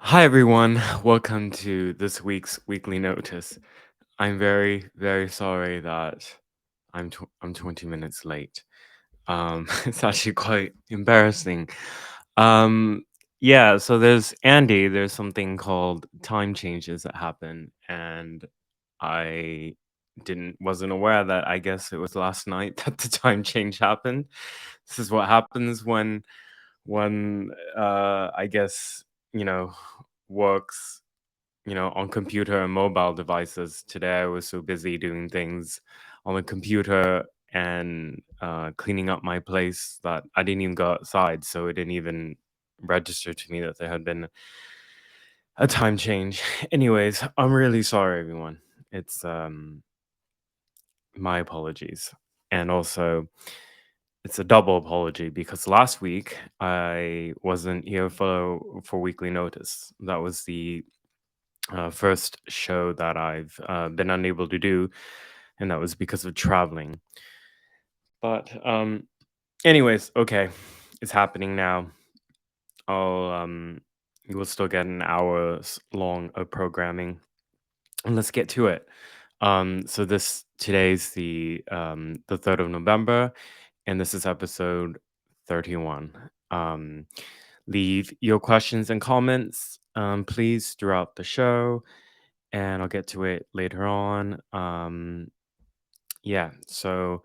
Hi everyone, welcome to this week's weekly notice. I'm very, very sorry that I'm 20 minutes late. It's actually quite embarrassing. Um, yeah, so there's something called time changes that happen, and I didn't wasn't aware that I guess it was last night that the time change happened. This is what happens when I guess, you know, works on computer and mobile devices. Today, I was so busy doing things on the computer and cleaning up my place that I didn't even go outside. So it didn't even register to me that there had been a time change. Anyways, I'm really sorry, everyone. It's my apologies. And also, it's a double apology because last week I wasn't here for weekly notice. That was the first show that I've been unable to do, and that was because of traveling. But, anyways, okay, it's happening now. I'll we'll still get an hour's long of programming, and let's get to it. So today's the 3rd of November, and this is episode 31. Um, leave your questions and comments, please, throughout the show, and I'll get to it later on. Yeah, so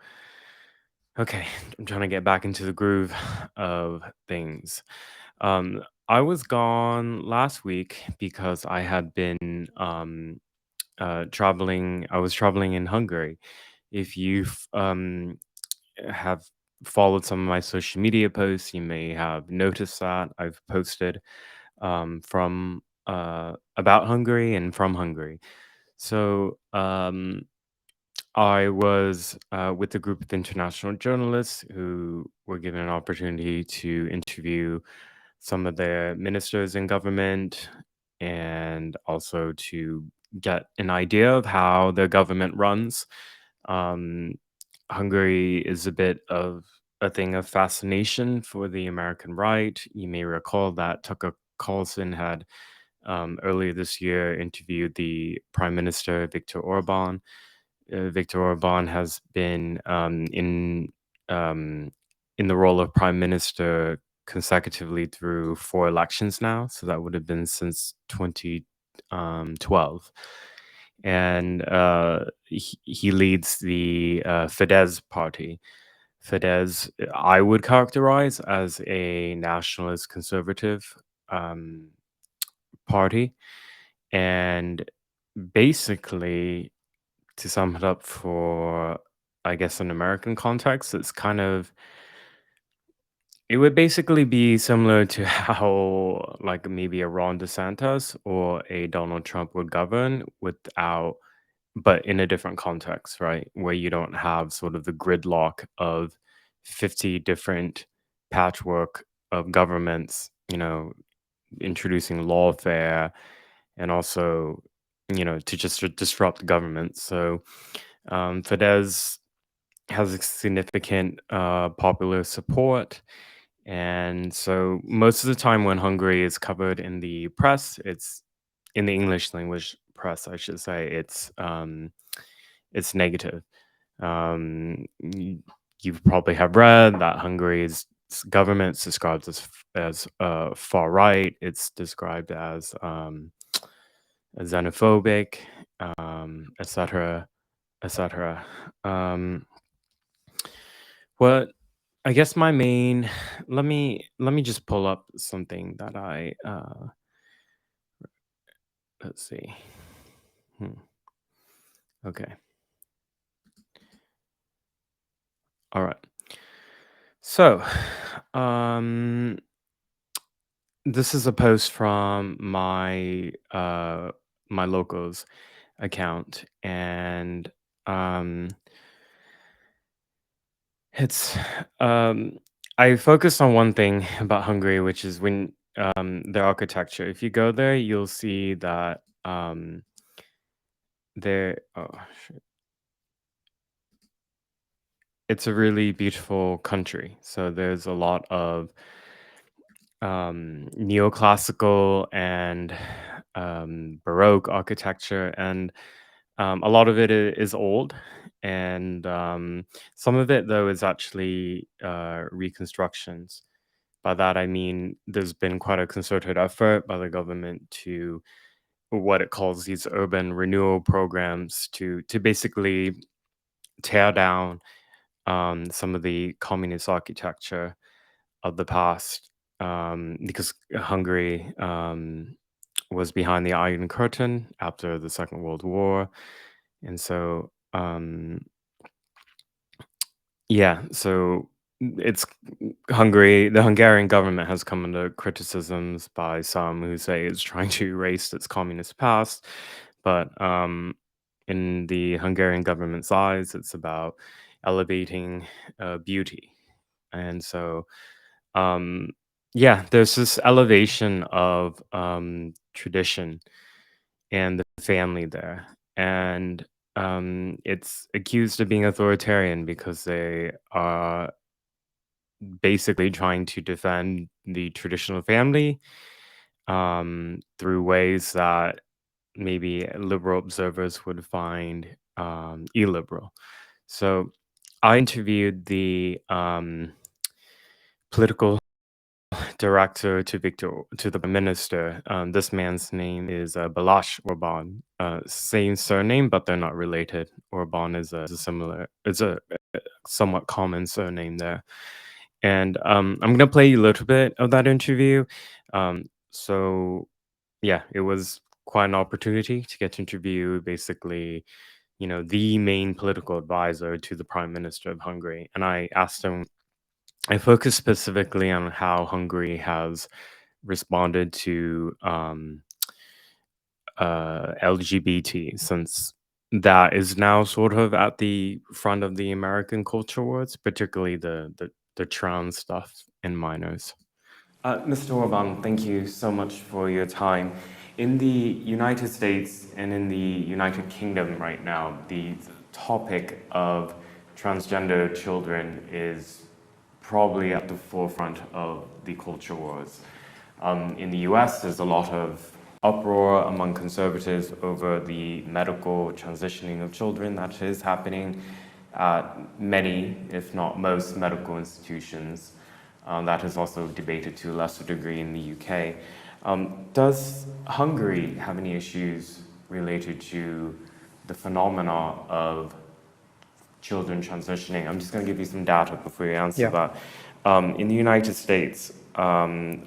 okay, I'm trying to get back into the groove of things. I was gone last week because I had been traveling. I was traveling in Hungary. If you've have followed some of my social media posts, you may have noticed that I've posted from about Hungary and from Hungary. So I was with a group of international journalists who were given an opportunity to interview some of the ministers in government and also to get an idea of how the government runs. Um, Hungary is a bit of a thing of fascination for the American right. You may recall that Tucker Carlson had earlier this year interviewed the Prime Minister Viktor Orban. Viktor Orban has been um, in the role of prime minister consecutively through 4 elections now. So that would have been since 2012, and he leads the Fidesz party. Fidesz, I would characterize as a nationalist conservative um, party, and basically, to sum it up for, I guess, an American context, it would basically be similar to how, like, maybe a Ron DeSantis or a Donald Trump would govern but in a different context, right? Where you don't have sort of the gridlock of 50 different patchwork of governments, introducing lawfare and also, to just disrupt the government. So, Fidesz has a significant popular support. And so most of the time when Hungary is covered in the press, it's in the English language press, I should say, it's negative. You probably have read that Hungary's government is described as far right. It's described as xenophobic, etc., etc. Um, what I guess my main let me just pull up something that I let's see. Hmm. Okay. All right. So, um this is a post from my locals account, and um it's I focused on one thing about Hungary, which is when their architecture. If you go there, you'll see that there oh, it's a really beautiful country. So there's a lot of neoclassical and Baroque architecture, and a lot of it is old, and some of it though is actually reconstructions. By that I mean there's been quite a concerted effort by the government to what it calls these urban renewal programs to basically tear down some of the communist architecture of the past, because Hungary was behind the Iron Curtain after the Second World War, and so so it's Hungary. The Hungarian government has come under criticisms by some who say it's trying to erase its communist past, but in the Hungarian government's eyes, it's about elevating beauty, and so there's this elevation of tradition and the family there, and it's accused of being authoritarian because they are basically trying to defend the traditional family through ways that maybe liberal observers would find illiberal. So I interviewed the political director to the prime minister. This man's name is Balázs Orbán. Same surname, but they're not related. Orbán is a somewhat common surname there. And I'm gonna play you a little bit of that interview. It was quite an opportunity to get to interview basically, the main political advisor to the prime minister of Hungary. And I asked him, I focused specifically on how Hungary has responded to LGBT, since that is now sort of at the front of the American culture wars, particularly the trans stuff in minors. Mr. Orban, thank you so much for your time. In the United States and in the United Kingdom right now, the topic of transgender children is probably at the forefront of the culture wars. In the US, there's a lot of uproar among conservatives over the medical transitioning of children that is happening at many, if not most, medical institutions. That is also debated to a lesser degree in the UK. Does Hungary have any issues related to the phenomena of children transitioning? I'm just going to give you some data before you answer that. In the United States,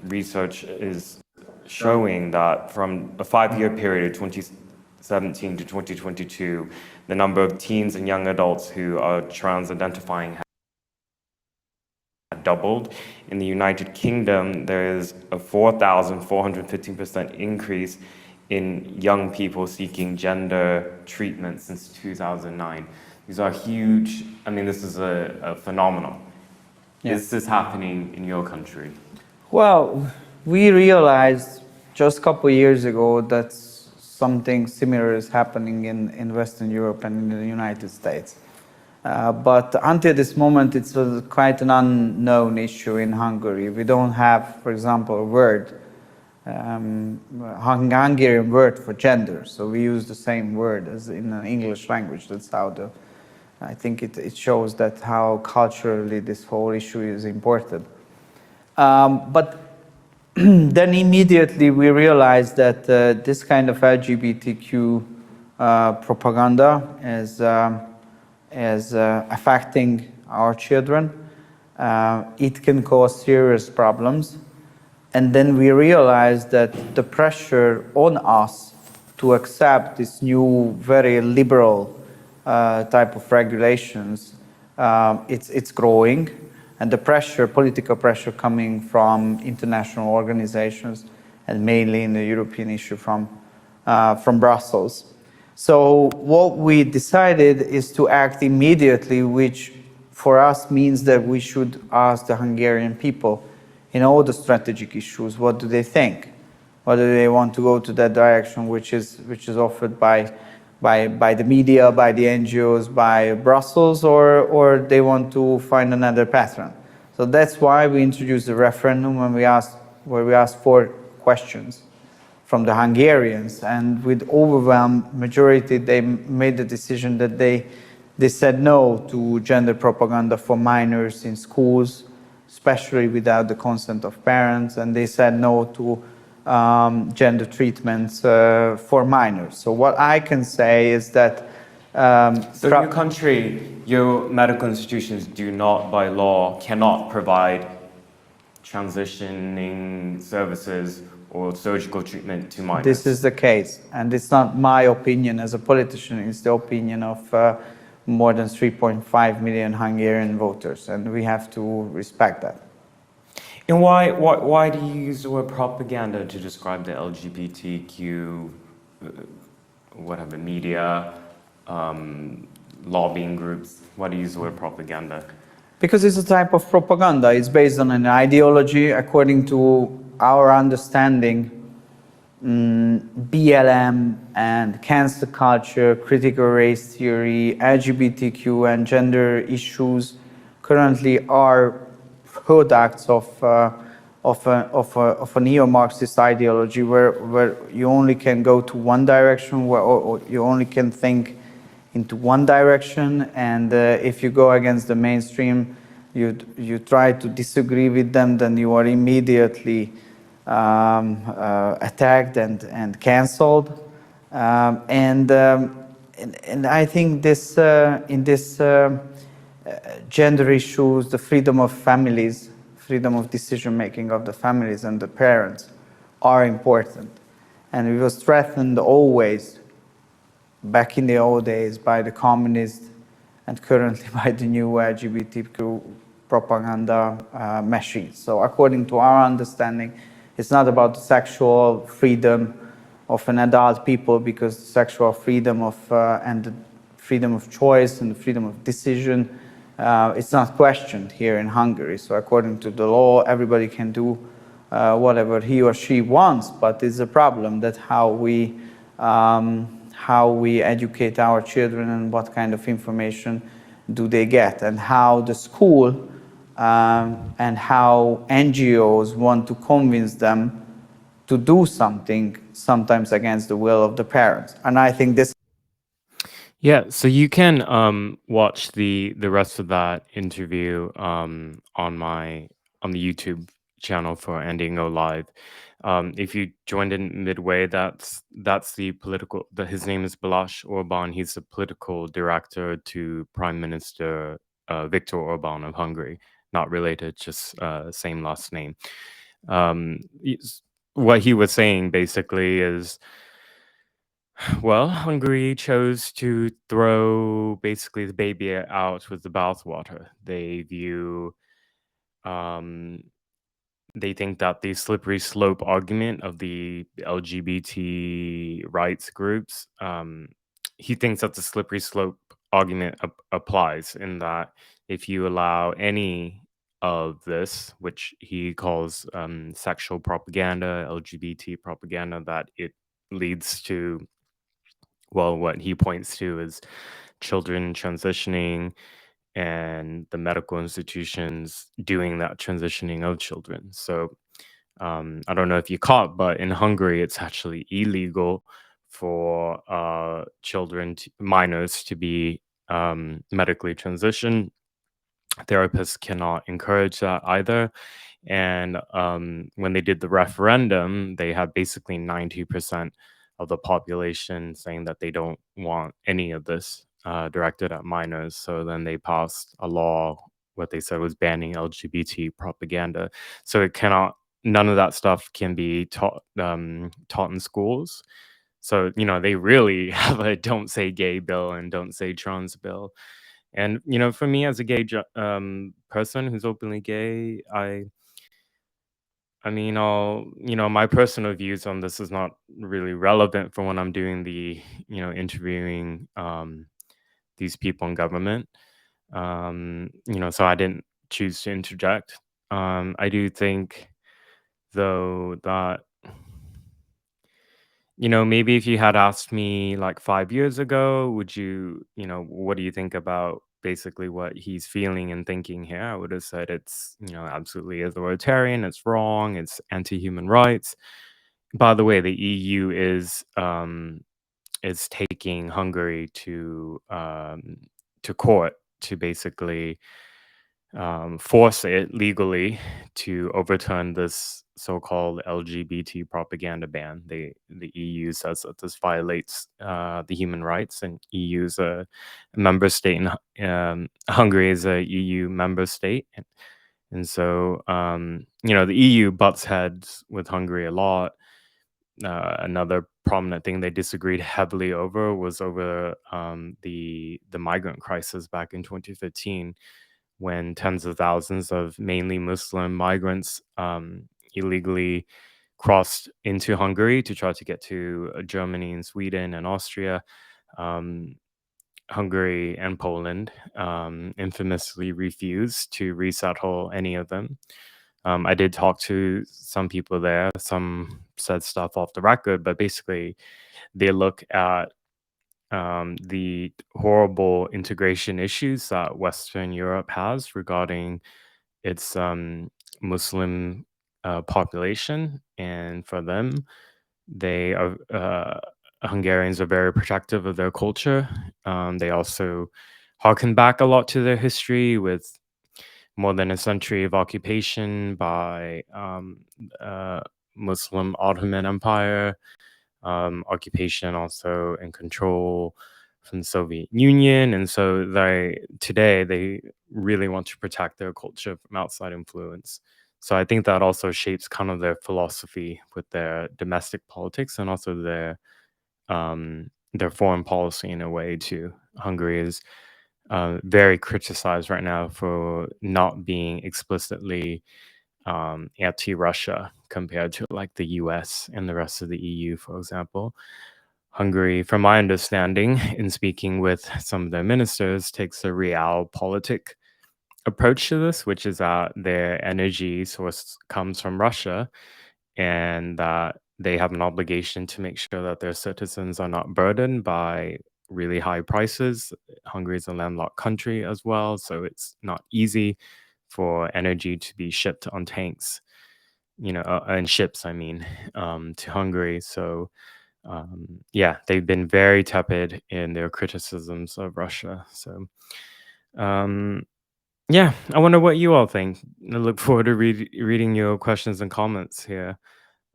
research is showing that from a 5-year period, 2017 to 2022, the number of teens and young adults who are trans-identifying had doubled. In the United Kingdom, there is a 4,415% increase in young people seeking gender treatment since 2009. These are huge. I mean, this is a phenomenon. Is this happening in your country? Well, we realized just a couple of years ago that something similar is happening in Western Europe and in the United States. But until this moment, it's quite an unknown issue in Hungary. We don't have, for example, a word, Hungarian word for gender. So we use the same word as in the English language. That's how I think it shows that how culturally this whole issue is important. But then immediately we realized that this kind of LGBTQ propaganda is affecting our children. It can cause serious problems. And then we realized that the pressure on us to accept this new, very liberal type of regulations, it's growing. And the pressure, political pressure coming from international organizations and mainly in the European issue from Brussels. So what we decided is to act immediately, which for us means that we should ask the Hungarian people in all the strategic issues, what do they think? Whether they want to go to that direction which is offered by the media, by the NGOs, by Brussels, or they want to find another pattern. So that's why we introduced the referendum, and we asked where we asked 4 questions from the Hungarians, and with overwhelming majority, they made the decision that they said no to gender propaganda for minors in schools, especially without the consent of parents, and they said no to gender treatments for minors. So what I can say is that so in your country, your medical institutions do not, by law, cannot provide transitioning services or surgical treatment to minors. This is the case, and it's not my opinion as a politician, it's the opinion of more than 3.5 million Hungarian voters, and we have to respect that. And why do you use the word propaganda to describe the LGBTQ, whatever, media, lobbying groups? Why do you use the word propaganda? Because it's a type of propaganda. It's based on an ideology. According to our understanding, BLM and cancel culture, critical race theory, LGBTQ and gender issues currently are products of a neo-Marxist ideology where you only can go to one direction, or you only can think into one direction, and if you go against the mainstream, you try to disagree with them, then you are immediately attacked and cancelled. And I think this in this gender issues, the freedom of families, freedom of decision making of the families and the parents are important, and it was threatened always back in the old days by the communists and currently by the new LGBTQ propaganda machines. So according to our understanding, it's not about the sexual freedom of an adult people, because the sexual freedom of and the freedom of choice and the freedom of decision, it's not questioned here in Hungary. So according to the law, everybody can do whatever he or she wants, but it's a problem that how we educate our children and what kind of information do they get, and how the school and how NGOs want to convince them to do something, sometimes against the will of the parents. And I think this. Yeah, so you can watch the rest of that interview on the YouTube channel for Ending Go Live. If you joined in midway, that's the political. His name is Balázs Orbán. He's the political director to Prime Minister Viktor Orbán of Hungary. Not related, just same last name. What he was saying basically is, well, Hungary chose to throw basically the baby out with the bathwater. They view, they think that the slippery slope argument of the LGBT rights groups, he thinks that the slippery slope argument applies in that if you allow any of this, which he calls sexual propaganda, LGBT propaganda, that it leads to, well, what he points to is children transitioning and the medical institutions doing that transitioning of children. So I don't know if you caught, but in Hungary, it's actually illegal for minors to be medically transitioned. Therapists cannot encourage that either. And when they did the referendum, they had basically 90% of the population saying that they don't want any of this directed at minors. So then they passed a law, what they said was banning LGBT propaganda. So it cannot, none of that stuff can be taught in schools. So, they really have a don't say gay bill and don't say trans bill. And, for me as a gay person who's openly gay, I mean, my personal views on this is not really relevant for when I'm doing the, interviewing these people in government. So I didn't choose to interject. I do think, though, that, maybe if you had asked me like 5 years ago, would you, what do you think about basically what he's feeling and thinking here, I would have said it's, absolutely authoritarian, it's wrong, it's anti-human rights. By the way, the EU is taking Hungary to court to basically force it legally to overturn this so-called LGBT propaganda ban. The EU says that this violates the human rights, and EU is a member state, and Hungary is a EU member state, and so the EU butts heads with Hungary a lot. Another prominent thing they disagreed heavily over was over the migrant crisis back in 2015, when tens of thousands of mainly Muslim migrants illegally crossed into Hungary to try to get to Germany and Sweden and Austria. Um, Hungary and Poland infamously refused to resettle any of them. I did talk to some people there. Some said stuff off the record, but basically, they look at the horrible integration issues that Western Europe has regarding its Muslim population, and for them, they are Hungarians are very protective of their culture. They also harken back a lot to their history with more than a century of occupation by Muslim Ottoman Empire, occupation also and control from the Soviet Union, and so they really want to protect their culture from outside influence. So I think that also shapes kind of their philosophy with their domestic politics and also their foreign policy in a way too. Hungary is very criticized right now for not being explicitly anti-Russia compared to like the US and the rest of the EU, for example. Hungary, from my understanding, in speaking with some of their ministers, takes a realpolitik approach to this, which is that their energy source comes from Russia and that they have an obligation to make sure that their citizens are not burdened by really high prices. Hungary is a landlocked country as well, so it's not easy for energy to be shipped on tanks, and ships, I mean, to Hungary. So, yeah, they've been very tepid in their criticisms of Russia. So, um, yeah, I wonder what you all think. I look forward to reading your questions and comments here.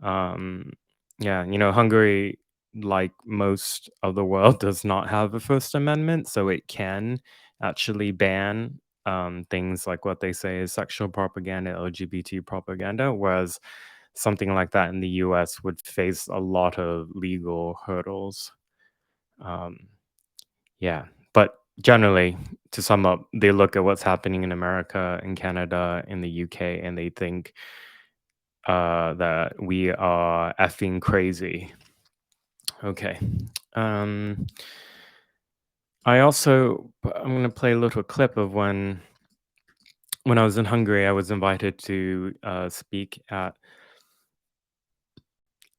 Um, yeah, Hungary, like most of the world, does not have a First Amendment, so it can actually ban things like what they say is sexual propaganda, LGBT propaganda, whereas something like that in the US would face a lot of legal hurdles. Um, yeah, but generally, to sum up, they look at what's happening in America, in Canada, in the UK, and they think that we are effing crazy. Okay. Um, I'm gonna play a little clip of when I was in Hungary. I was invited to speak at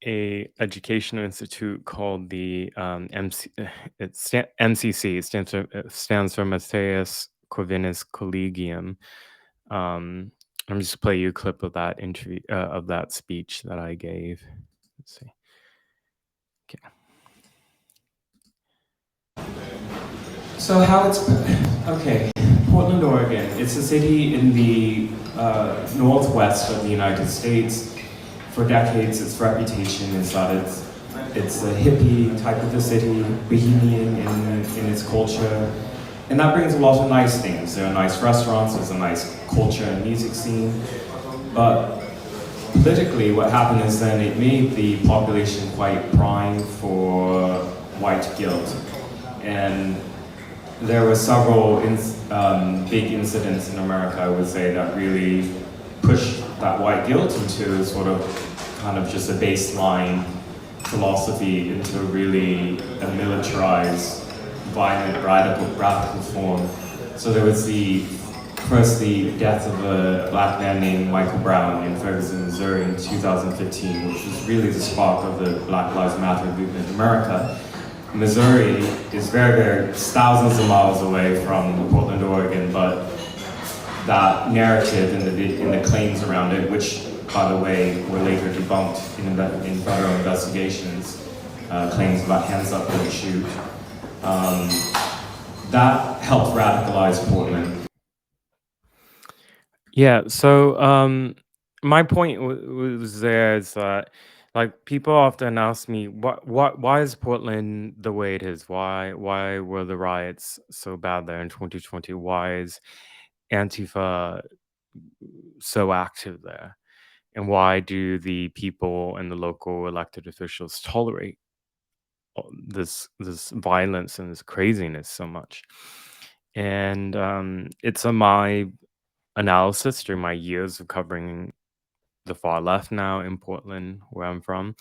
a educational institute called the MCC. It stands for Matthias Corvinus Collegium. I'm just play you a clip of that interview of that speech that I gave. Let's see. Okay. So how it's okay. Portland, Oregon. It's a city in the northwest of the United States. For decades, its reputation is that it's a hippie type of a city, bohemian in its culture, and that brings a lot of nice things. There are nice restaurants. There's a nice culture and music scene, but politically, what happened is then it made the population quite prime for white guilt, and there were several big incidents in America, I would say, that really pushed that white guilt into sort of kind of just a baseline philosophy into really a militarized, violent, radical form. So there was first the death of a black man named Michael Brown in Ferguson, Missouri in 2015, which was really the spark of the Black Lives Matter movement in America. Missouri is very, very thousands of miles away from Portland, Oregon, but that narrative and the claims around it, which, by the way, were later debunked in federal investigations, claims about hands up, don't shoot, that helped radicalize Portland. Yeah, so my point was there is that like people often ask me why is Portland the way it is? Why were the riots so bad there in 2020? Why is Antifa so active there? And why do the people and the local elected officials tolerate this violence and this craziness so much? And it's my analysis through my years of covering the far left now in Portland, where I'm from,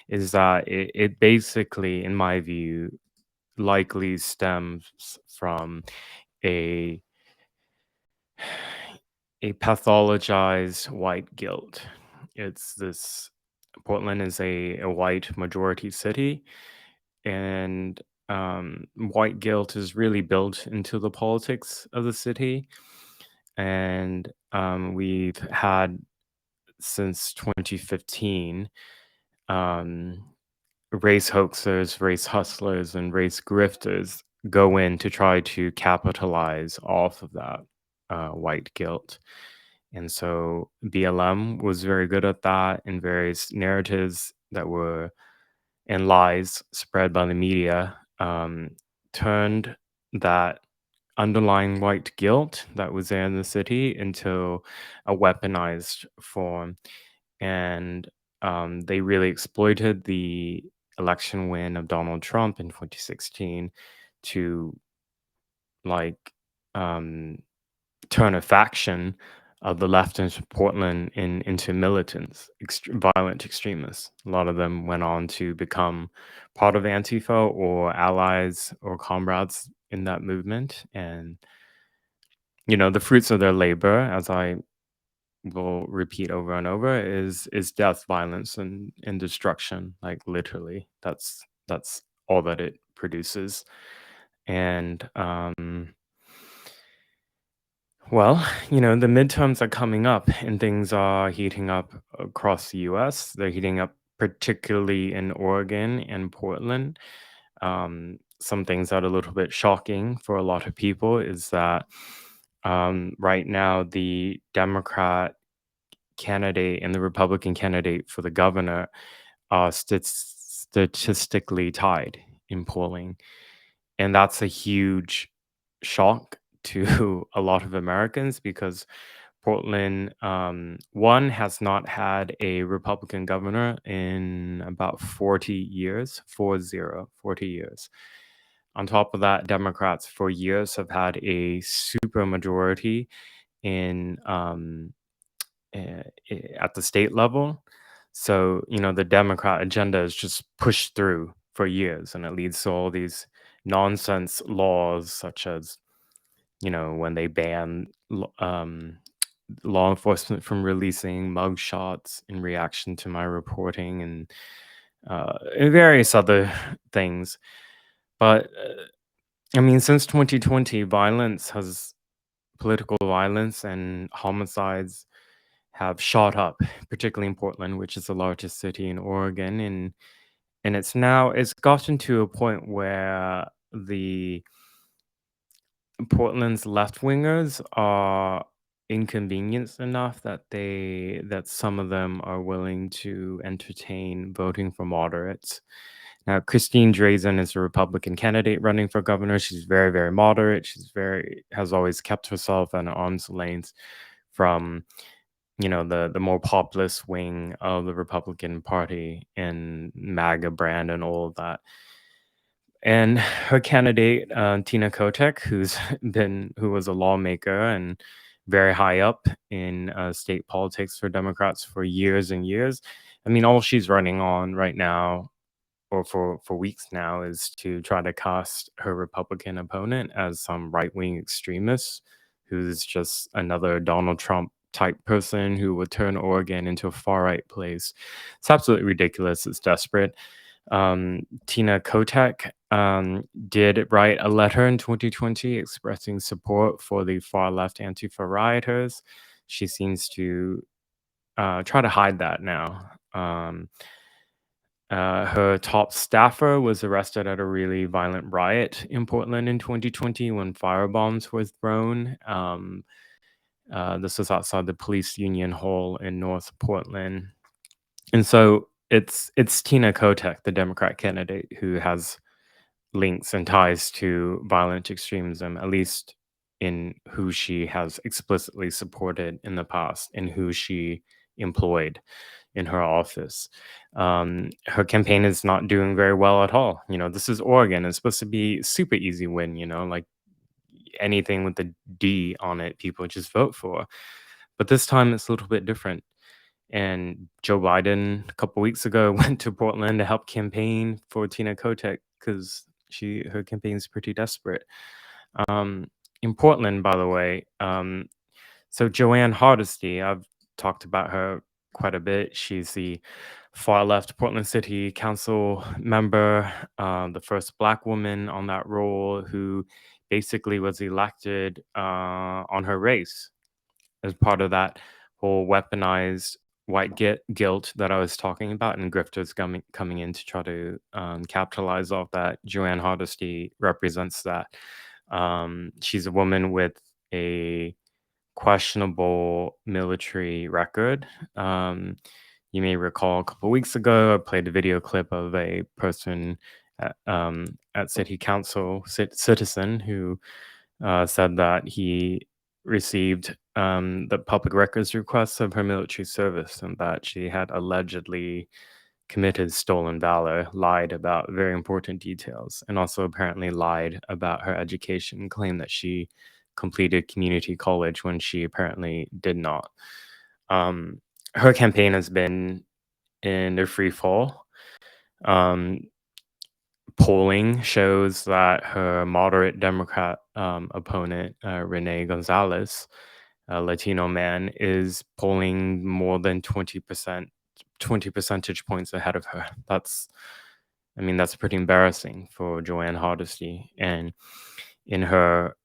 is that it basically, in my view, likely stems from a pathologized white guilt. It's this Portland is a white majority city, and white guilt is really built into the politics of the city. And we've had since 2015 race hoaxers, race hustlers, and race grifters go in to try to capitalize off of that white guilt. And so BLM was very good at that, in various narratives that were and lies spread by the media turned that underlying white guilt that was there in the city into a weaponized form. And they really exploited the election win of Donald Trump in 2016 to like turn a faction of the left in Portland into militants, violent extremists. A lot of them went on to become part of Antifa or allies or comrades in that movement. And, the fruits of their labor, as I will repeat over and over, is death, violence, and destruction. Like literally, that's all that it produces. And well, the midterms are coming up and things are heating up across the US. They're heating up particularly in Oregon and Portland. Some things that are a little bit shocking for a lot of people is that right now the Democrat candidate and the Republican candidate for the governor are statistically tied in polling. And that's a huge shock to a lot of Americans because Portland, one, has not had a Republican governor in about 40 years, 40 years. On top of that, Democrats for years have had a super majority in at the state level. So, the Democrat agenda is just pushed through for years, and it leads to all these nonsense laws, such as, when they ban law enforcement from releasing mugshots in reaction to my reporting and various other things. But, since 2020, political violence and homicides have shot up, particularly in Portland, which is the largest city in Oregon, and it's gotten to a point where the Portland's left wingers are inconvenienced enough that some of them are willing to entertain voting for moderates. Now, Christine Drazen is a Republican candidate running for governor. She's very, very moderate. Has always kept herself at arm's length from the more populist wing of the Republican Party and MAGA brand and all of that. And her candidate, Tina Kotek, who was a lawmaker and very high up in state politics for Democrats for years and years. All she's running on right now, or for weeks now, is to try to cast her Republican opponent as some right-wing extremist who's just another Donald Trump type person who would turn Oregon into a far-right place. It's absolutely ridiculous. It's desperate. Tina Kotek did write a letter in 2020 expressing support for the far-left Antifa rioters. She seems to try to hide that now. Her top staffer was arrested at a really violent riot in Portland in 2020 when firebombs were thrown. This was outside the police union hall in North Portland. And so it's Tina Kotek, the Democrat candidate, who has links and ties to violent extremism, at least in who she has explicitly supported in the past and who she employed in her office. Her campaign is not doing very well at all. This is Oregon. It's supposed to be super easy win, like anything with the D on it, people just vote for. But this time it's a little bit different. And Joe Biden a couple weeks ago went to Portland to help campaign for Tina Kotek because her campaign is pretty desperate. In Portland, by the way, so Joanne Hardesty, I've talked about her quite a bit. She's the far left Portland City Council member, the first Black woman on that role, who basically was elected on her race as part of that whole weaponized white guilt that I was talking about, and grifters coming in to try to capitalize off that. Joanne Hardesty represents that. She's a woman with a questionable military record. You may recall a couple weeks ago, I played a video clip of a person at City Council, citizen, who said that he received the public records requests of her military service and that she had allegedly committed stolen valor, lied about very important details, and also apparently lied about her education, claimed that she completed community college when she apparently did not. Her campaign has been in a free fall. Polling shows that her moderate Democrat opponent, Rene Gonzalez, a Latino man, is polling more than 20 percentage points ahead of her. That's pretty embarrassing for Joanne Hardesty. And in her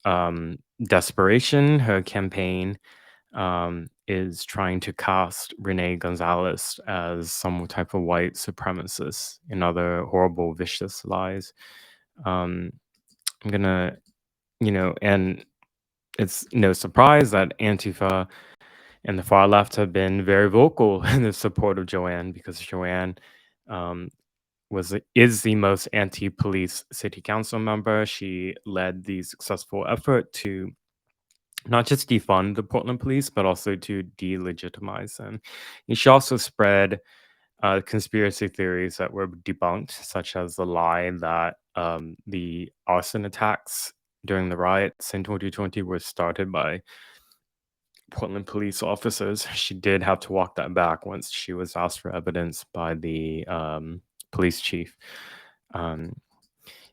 desperation, her campaign is trying to cast Rene Gonzalez as some type of white supremacist and other horrible, vicious lies. I'm gonna, and it's no surprise that Antifa and the far left have been very vocal in the support of Joanne, because Joanne is the most anti-police city council member. She led the successful effort to not just defund the Portland police, but also to delegitimize them. And she also spread conspiracy theories that were debunked, such as the lie that the arson attacks during the riots in 2020 were started by Portland police officers. She did have to walk that back once she was asked for evidence by the police chief.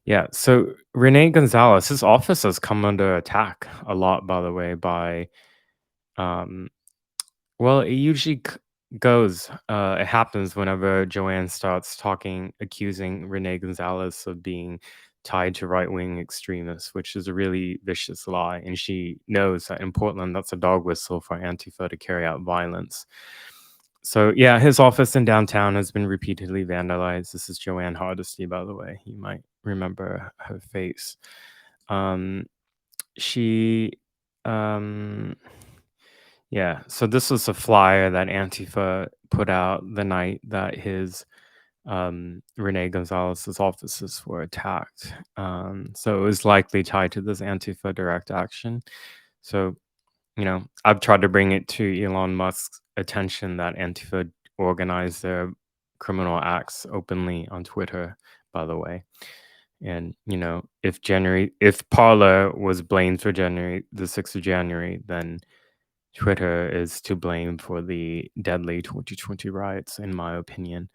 Yeah, so Rene Gonzalez, his office has come under attack a lot, by the way, by well, it usually it happens whenever Joanne starts accusing Rene Gonzalez of being tied to right-wing extremists, which is a really vicious lie. And she knows that in Portland, that's a dog whistle for Antifa to carry out violence. So yeah, his office in downtown has been repeatedly vandalized. This is Joanne Hardesty, by the way. You might remember her face. She Yeah, so this was a flyer that Antifa put out the night that his Rene Gonzalez's offices were attacked. So it was likely tied to this Antifa direct action. So, I've tried to bring it to Elon Musk's attention that Antifa organized their criminal acts openly on Twitter, by the way. And, if Parler was blamed for the 6th of January, then Twitter is to blame for the deadly 2020 riots, in my opinion.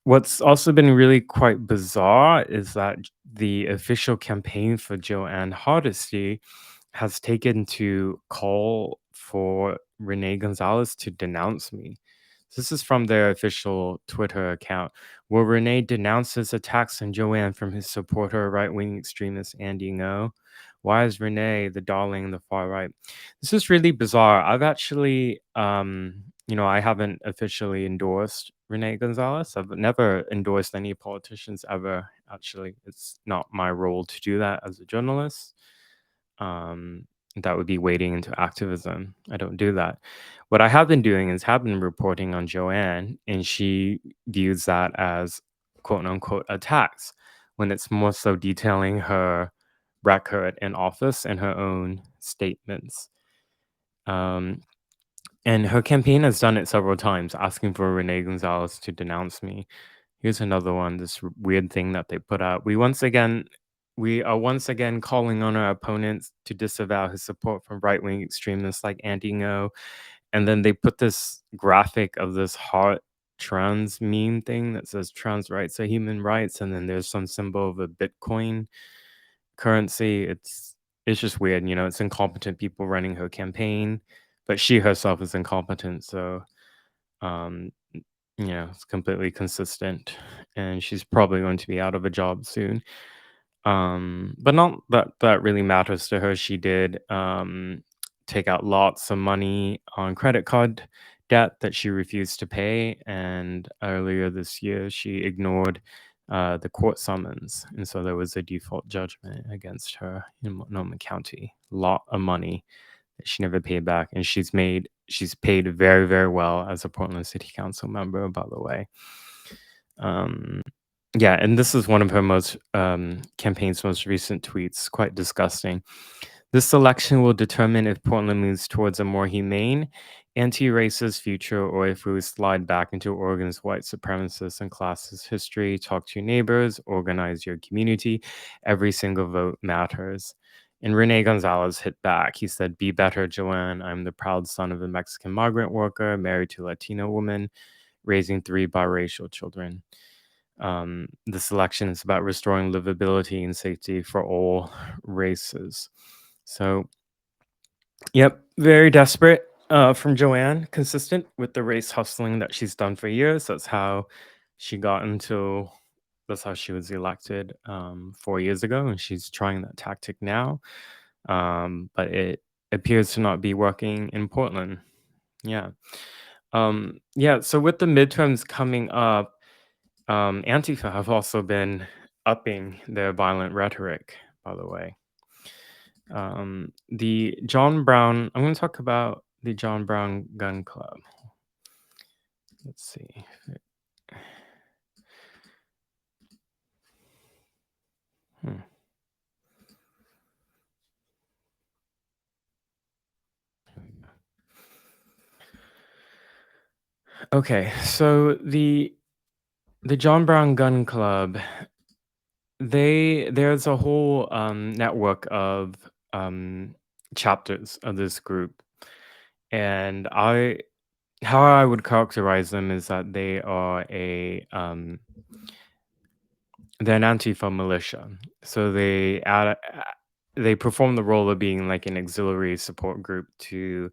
What's also been really quite bizarre is that the official campaign for Joanne Hardesty has taken to call for Rene Gonzalez to denounce me. This is from their official Twitter account. Will Renee denounces attacks on Joanne from his supporter, right-wing extremist Andy Ngo? Why is Renee the darling of the far right? This is really bizarre. I've actually, I haven't officially endorsed Renee Gonzalez. I've never endorsed any politicians ever. Actually, it's not my role to do that as a journalist. Um, that would be wading into activism. I don't do that. What I have been doing is have been reporting on Joanne, and she views that as quote unquote attacks when it's more so detailing her record in office and her own statements. Um, and her campaign has done it several times, asking for Renee Gonzalez to denounce me. Here's another one, this weird thing that they put out. We are once again calling on our opponents to disavow his support from right-wing extremists like Andy Ngo. And then they put this graphic of this heart trans meme thing that says trans rights are human rights, and then there's some symbol of a Bitcoin currency. It's just weird, it's incompetent people running her campaign, but she herself is incompetent, so um it's completely consistent, and she's probably going to be out of a job soon. But not that that really matters to her. She did take out lots of money on credit card debt that she refused to pay, and earlier this year she ignored the court summons, and so there was a default judgment against her in Multnomah County. Lot of money that she never paid back, and she's paid very, very well as a Portland City Council member, by the way. Yeah, and this is one of her campaign's most recent tweets. Quite disgusting. This election will determine if Portland moves towards a more humane, anti-racist future, or if we slide back into Oregon's white supremacist and classist history. Talk to your neighbors, organize your community. Every single vote matters. And Rene Gonzalez hit back. He said, "Be better, Joanne. I'm the proud son of a Mexican migrant worker, married to a Latino woman, raising 3 biracial children. This election is about restoring livability and safety for all races." So, yep, very desperate from Joanne, consistent with the race hustling that she's done for years. That's how she got into, that's how she was elected 4 years ago, and she's trying that tactic now. But it appears to not be working in Portland. Yeah. Yeah, so with the midterms coming up, Antifa have also been upping their violent rhetoric, by the way. The John Brown, I'm going to talk about the John Brown Gun Club. Let's see. Okay, so the John Brown Gun Club, there's a whole network of chapters of this group, and how I would characterize them is that they are they're an Antifa militia. So they perform the role of being like an auxiliary support group to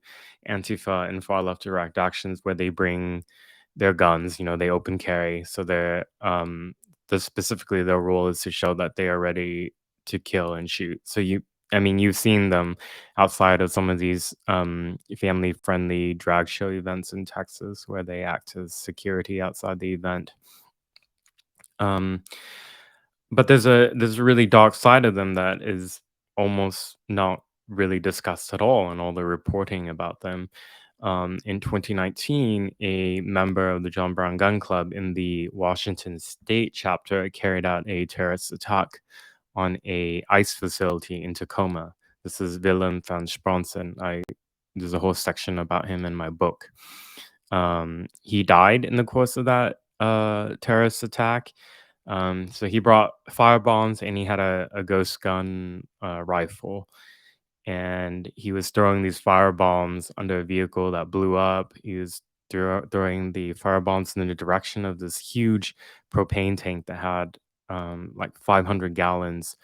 Antifa and far left direct actions, where they bring their guns, they open carry. So specifically their role is to show that they are ready to kill and shoot. So you've seen them outside of some of these family friendly drag show events in Texas, where they act as security outside the event. But there's a really dark side of them that is almost not really discussed at all in all the reporting about them. In 2019, a member of the John Brown Gun Club in the Washington State chapter carried out a terrorist attack on a ICE facility in Tacoma. This is Willem van Spronsen. There's a whole section about him in my book. He died in the course of that terrorist attack. So he brought firebombs, and he had a ghost gun rifle, and he was throwing these firebombs under a vehicle that blew up. He was throwing the firebombs in the direction of this huge propane tank that had like 500 gallons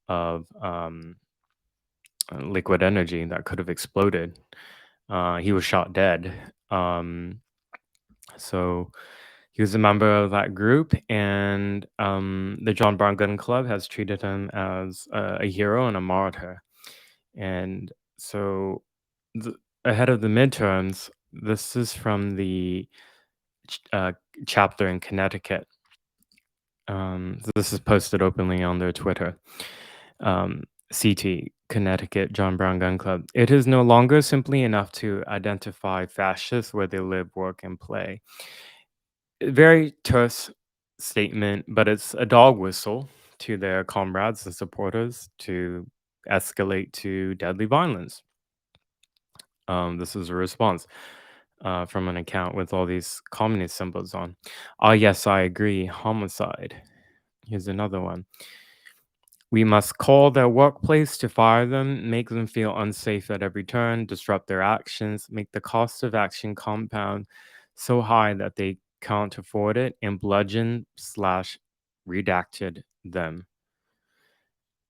of liquid energy that could have exploded. He was shot dead. So he was a member of that group, and the John Brown Gun Club has treated him as a hero and a martyr. And so, th- ahead of the midterms, this is from the ch- uh, chapter in Connecticut. This is posted openly on their Twitter. CT, Connecticut, John Brown Gun Club. It is no longer simply enough to identify fascists where they live, work, and play. Very terse statement, but it's a dog whistle to their comrades and supporters to escalate to deadly violence. This is a response from an account with all these communist symbols on. Ah, yes, I agree. Homicide. Here's another one. We must call their workplace to fire them, make them feel unsafe at every turn, disrupt their actions, make the cost of action compound so high that they can't afford it, and bludgeon slash redacted them.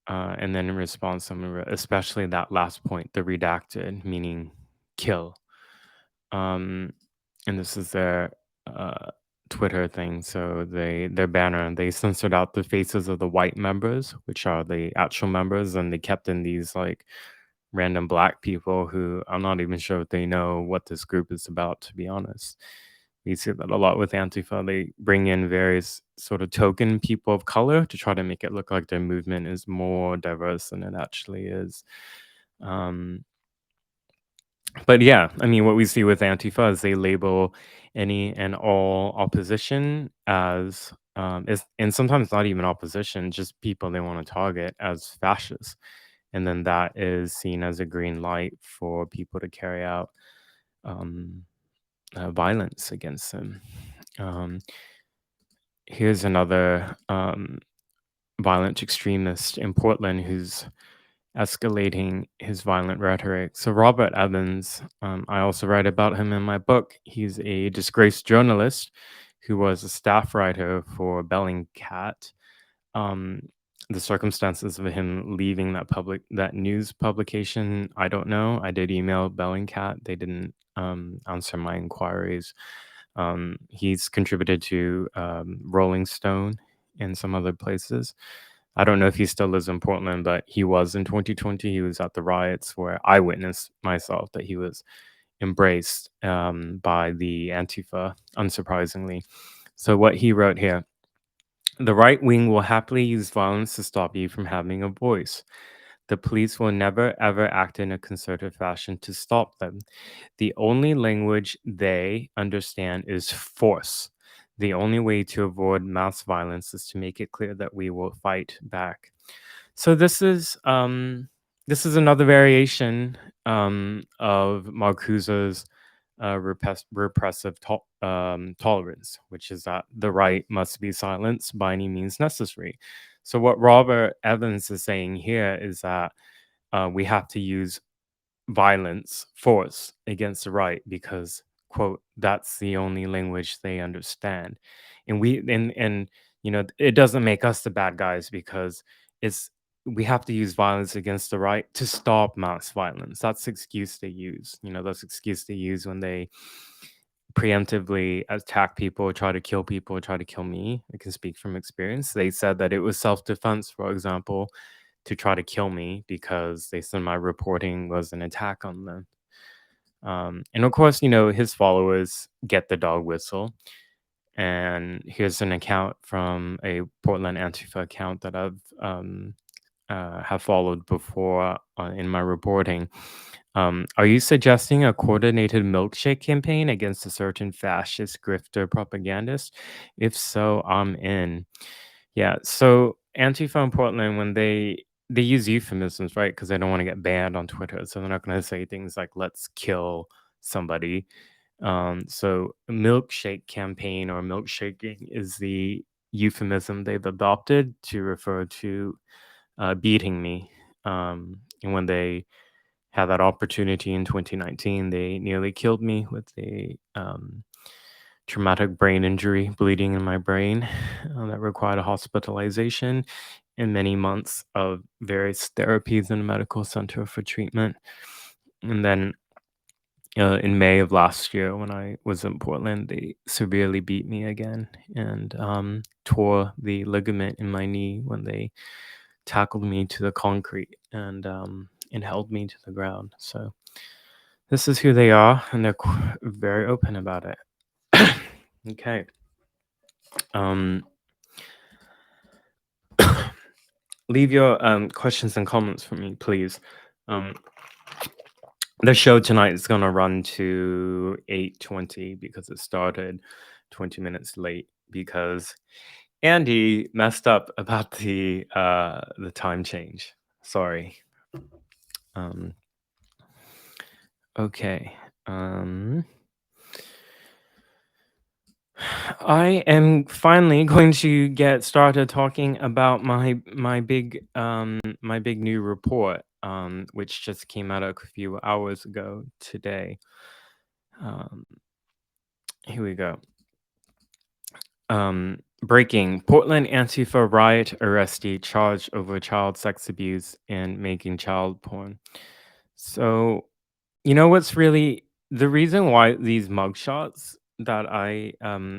And then in response, especially that last point, the redacted, meaning kill. Um, and this is their uh, Twitter thing. So their banner, they censored out the faces of the white members, which are the actual members, and they kept in these like random black people who I'm not even sure if they know what this group is about, to be honest. We see that a lot with Antifa. They bring in various sort of token people of color to try to make it look like their movement is more diverse than it actually is. Um, but yeah, I mean, what we see with Antifa is they label any and all opposition as, and sometimes not even opposition, just people they want to target as fascists. And then that is seen as a green light for people to carry out um, violence against them. Um, Here's another violent extremist in Portland who's escalating his violent rhetoric. So, Robert Evans, I also write about him in my book. He's a disgraced journalist who was a staff writer for Bellingcat. Um, the circumstances of him leaving that news publication, I don't know. I did email Bellingcat. They didn't answer my inquiries. He's contributed to Rolling Stone and some other places. I don't know if he still lives in Portland, but he was in 2020. He was at the riots where I witnessed myself that he was embraced by the Antifa, unsurprisingly. So, what he wrote here: the right wing will happily use violence to stop you from having a voice. The police will never ever act in a concerted fashion to stop them. The only language they understand is force. The only way to avoid mass violence is to make it clear that we will fight back. So this is another variation of Marcuse's repressive tolerance, which is that the right must be silenced by any means necessary. So what Robert Evans is saying here is that we have to use violence, force against the right because, quote, that's the only language they understand. And it doesn't make us the bad guys because it's we have to use violence against the right to stop mass violence. That's the excuse they use. That's the excuse they use when they preemptively attack people, try to kill people, try to kill me. I can speak from experience. They said that it was self-defense, for example, to try to kill me because they said my reporting was an attack on them. And of course, his followers get the dog whistle. And here's an account from a Portland Antifa account that I've have followed before in my reporting. Are you suggesting a coordinated milkshake campaign against a certain fascist grifter propagandist? If so, I'm in. Yeah. So Antifa in Portland, when they use euphemisms, right? Because they don't want to get banned on Twitter, so they're not going to say things like "let's kill somebody." So milkshake campaign or milkshaking is the euphemism they've adopted to refer to beating me. And when they had that opportunity in 2019, they nearly killed me with a traumatic brain injury, bleeding in my brain that required a hospitalization and many months of various therapies in a medical center for treatment. And then in May of last year when I was in Portland. They severely beat me again and tore the ligament in my knee when they tackled me to the concrete and held me to the ground. So this is who they are, and they're very open about it. Okay. Um, leave your questions and comments for me, please. The show tonight is gonna run to 8:20 because it started 20 minutes late because Andy messed up about the time change. Sorry. Okay. I am finally going to get started talking about my big new report, which just came out a few hours ago today. Here we go. Breaking: Portland Antifa riot arrestee charged over child sex abuse and making child porn. So, you know what's really the reason why these mugshots that I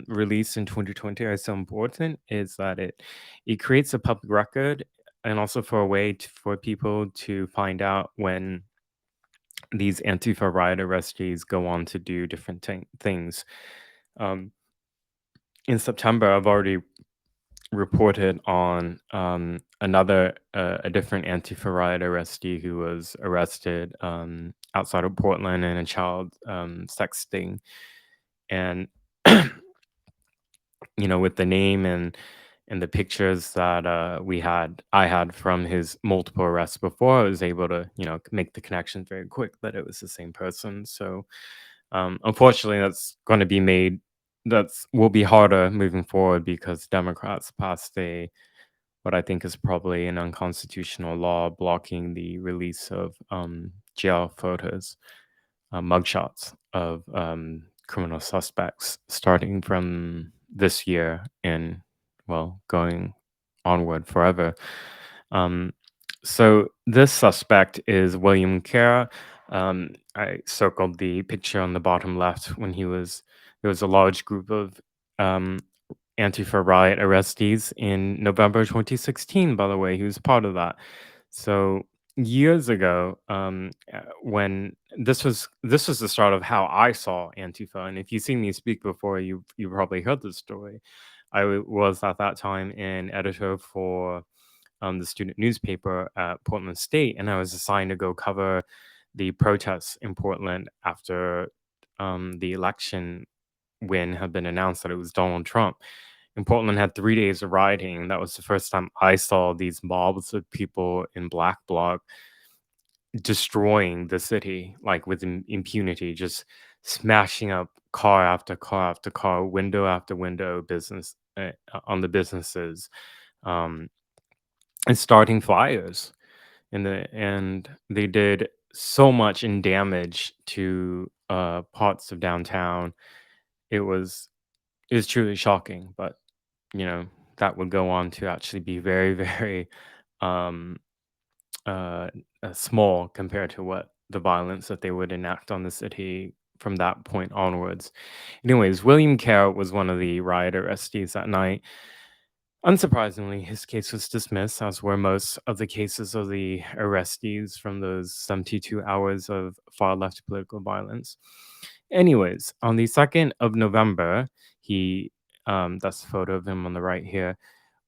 released in 2020 are so important is that it creates a public record and also for a way for people to find out when these Antifa riot arrestees go on to do different things. In September, I've already reported on a different Antifa riot arrestee who was arrested outside of Portland in a child sex sting, and with the name and the pictures that I had from his multiple arrests before, I was able to make the connection very quick that it was the same person. So unfortunately, that's going to be made. Will be harder moving forward because Democrats passed what I think is probably an unconstitutional law blocking the release of jail photos, mugshots of criminal suspects starting from this year and, well, going onward forever. So this suspect is William Kerr. I circled the picture on the bottom left when there was a large group of Antifa riot arrestees in November 2016, by the way. He was part of that. So years ago, when this was the start of how I saw Antifa, and if you've seen me speak before, you probably heard this story. Was at that time an editor for the student newspaper at Portland State, and I was assigned to go cover the protests in Portland after the election win had been announced that it was Donald Trump. And Portland had 3 days of rioting, and that was the first time I saw these mobs of people in black bloc destroying the city, like with impunity, just smashing up car after car after car, window after window, business on the businesses, um, and starting fires. And they did so much in damage to parts of downtown. It was truly shocking, but that would go on to actually be very, very um, small compared to what the violence that they would enact on the city from that point onwards. Anyways, William Kerr was one of the riot arrestees that night. Unsurprisingly, his case was dismissed, as were most of the cases of the arrestees from those 72 hours of far left political violence. Anyways, on the 2nd of November, that's a photo of him on the right here,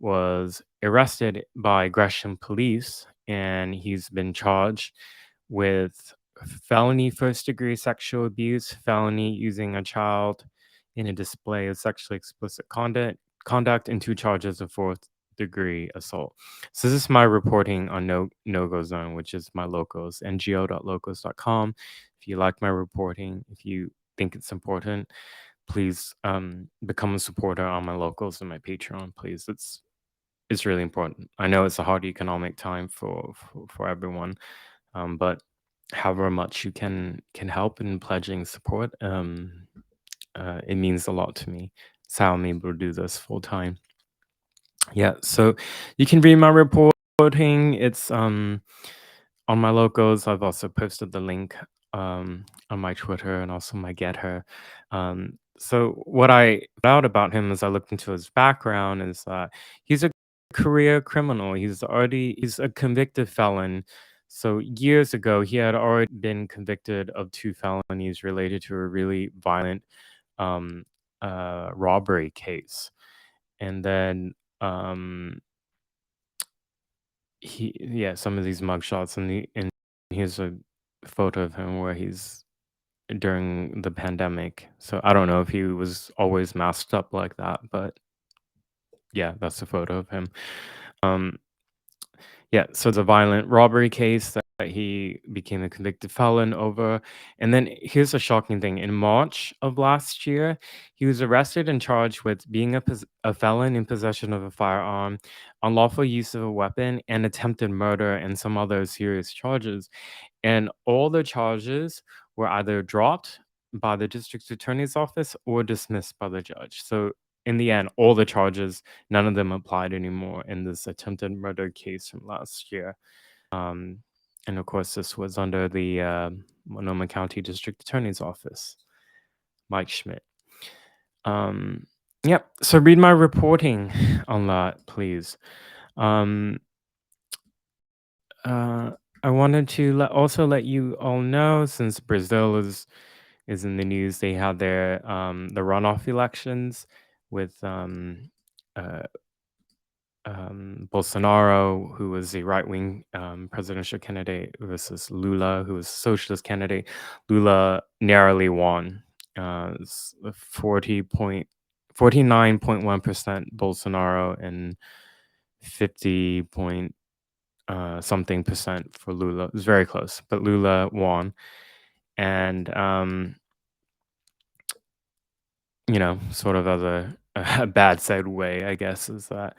was arrested by Gresham police, and he's been charged with felony first degree sexual abuse, felony using a child in a display of sexually explicit conduct, and 2 charges of fourth degree assault. So this is my reporting on no-go zone, which is my locals, ngo.locals.com. If you like my reporting, if you think it's important, please become a supporter on my locals and my Patreon, please. It's really important. I know it's a hard economic time for everyone, but however much you can help in pledging support, it means a lot to me. It's how I'm able to do this full time. Yeah, so you can read my reporting. It's on my locals. I've also posted the link on my Twitter and also my Get Her. So what I found out about him as I looked into his background is that he's a career criminal. He's a convicted felon. So years ago, he had already been convicted of two felonies related to a really violent um, robbery case. And then some of these mugshots and here's a photo of him where he's during the pandemic. So I don't know if he was always masked up like that, but yeah, that's a photo of him. Um, yeah, so it's a violent robbery case that he became a convicted felon over. And then here's a shocking thing. In March of last year, he was arrested and charged with being a felon in possession of a firearm, unlawful use of a weapon, and attempted murder, and some other serious charges. And all the charges were either dropped by the district attorney's office or dismissed by the judge. So in the end, all the charges, none of them applied anymore in this attempted murder case from last year. Um, and of course, this was under the Monoma County District Attorney's Office, Mike Schmidt. Yep. So read my reporting on that, please. Um, I wanted to also let you all know, since Brazil is in the news, they had their the runoff elections with uh, Bolsonaro, who was a right-wing presidential candidate, versus Lula, who was a socialist candidate. Lula narrowly won, 49.1% Bolsonaro and 50 point something percent for Lula. It was very close, but Lula won. And sort of as a bad segue, I guess, is that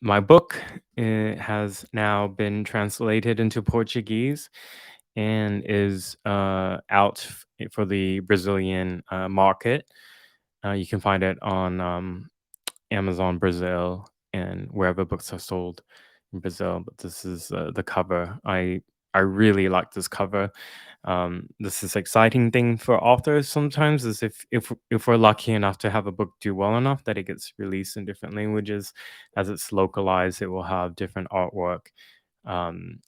my book has now been translated into Portuguese and is out for the Brazilian market. You can find it on Amazon Brazil and wherever books are sold in Brazil. But this is the cover. I really like this cover. This is exciting thing for authors sometimes is if we're lucky enough to have a book do well enough that it gets released in different languages. As it's localized, it will have different artwork. Um,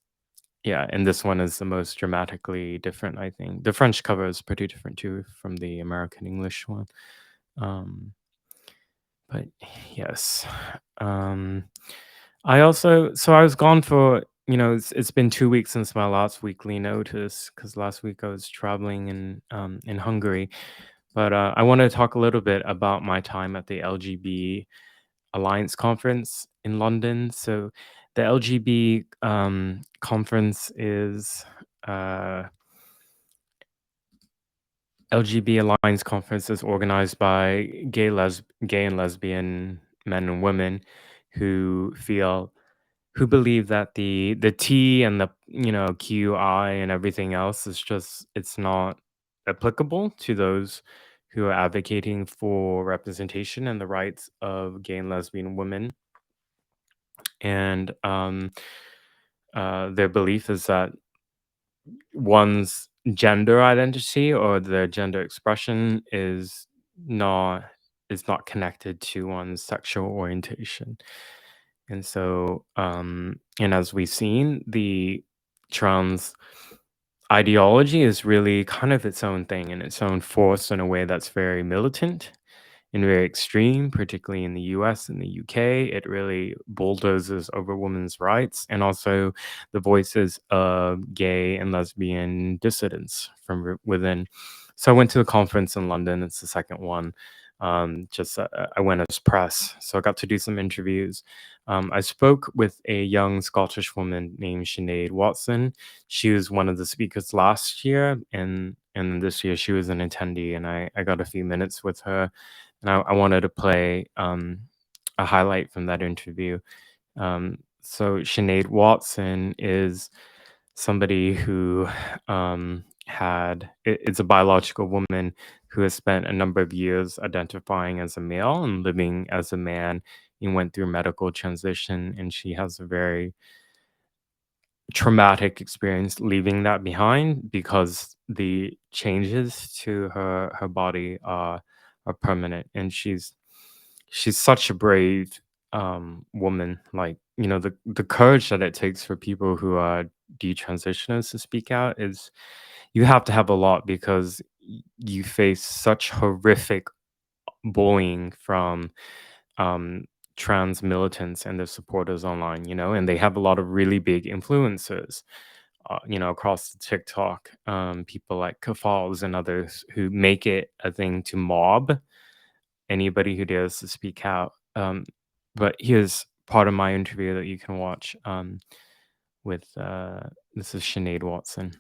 yeah, and this one is the most dramatically different, I think. The French cover is pretty different too from the American English one. But yes. I was gone for, it's been 2 weeks since my last weekly notice because last week I was traveling in Hungary. But I want to talk a little bit about my time at the LGB Alliance conference in London. So the LGB conference is LGB Alliance conference is organized by gay and lesbian men and women who believe that the T and the QI and everything else is just it's not applicable to those who are advocating for representation and the rights of gay and lesbian women. And their belief is that one's gender identity or the gender expression not not connected to one's sexual orientation. And so and as we've seen, the trans ideology is really kind of its own thing and its own force in a way that's very militant and very extreme, particularly in the US and the UK. It really bulldozes over women's rights and also the voices of gay and lesbian dissidents from within. So I went to the conference in London. It's the second one. I went as press, so I got to do some interviews. I spoke with a young Scottish woman named Sinead Watson. She was one of the speakers last year, and this year she was an attendee, and I got a few minutes with her, and I wanted to play a highlight from that interview. So Sinead Watson is somebody who it's a biological woman who has spent a number of years identifying as a male and living as a man and went through medical transition, and she has a very traumatic experience leaving that behind, because the changes to her body are permanent, and she's such a brave woman. Like, the courage that it takes for people who are detransitioners to speak out is, you have to have a lot, because you face such horrific bullying from um, trans militants and their supporters online, and they have a lot of really big influencers, across the TikTok, people like Kafals and others who make it a thing to mob anybody who dares to speak out. But here's part of my interview that you can watch, with this is Sinead Watson.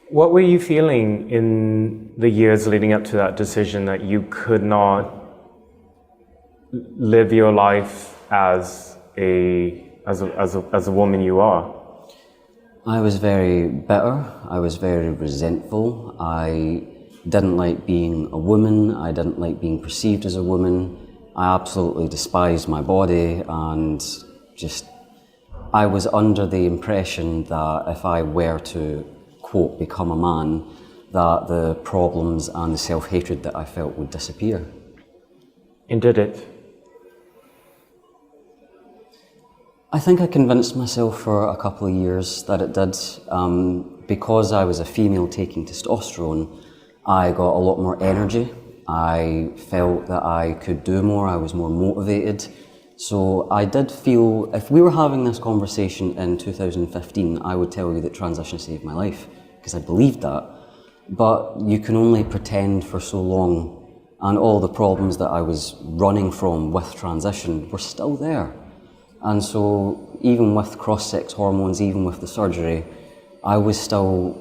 What were you feeling in the years leading up to that decision, that you could not live your life as a woman you are? I was very bitter, I was very resentful, I didn't like being a woman, I didn't like being perceived as a woman, I absolutely despised my body, and I was under the impression that if I were to, quote, become a man, that the problems and the self-hatred that I felt would disappear. And did it? I think I convinced myself for a couple of years that it did. Because I was a female taking testosterone, I got a lot more energy. I felt that I could do more, I was more motivated. So I did feel, if we were having this conversation in 2015, I would tell you that transition saved my life, because I believed that. But you can only pretend for so long, and all the problems that I was running from with transition were still there. And so even with cross-sex hormones, even with the surgery, I was still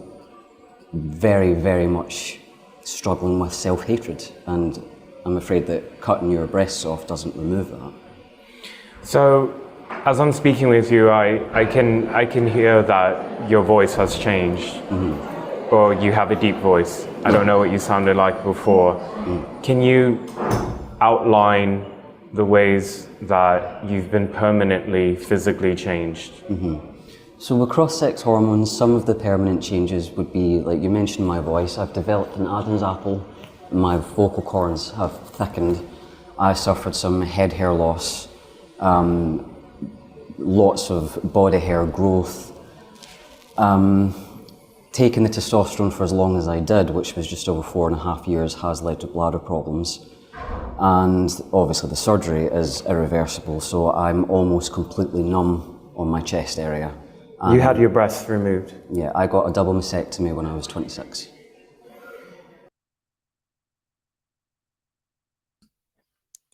very, very much struggling with self-hatred, and I'm afraid that cutting your breasts off doesn't remove that. So, as I'm speaking with you, I can hear that your voice has changed, or you have a deep voice. I don't know what you sounded like before. Can you outline the ways that you've been permanently physically changed? So with cross-sex hormones, some of the permanent changes would be, like you mentioned, my voice. I've developed an Adam's apple, my vocal cords have thickened. I suffered some head hair loss, lots of body hair growth. Taking the testosterone for as long as I did, which was just over 4.5 years, has led to bladder problems. And obviously the surgery is irreversible, so I'm almost completely numb on my chest area. You had your breasts removed? Yeah, I got a double mastectomy when I was 26.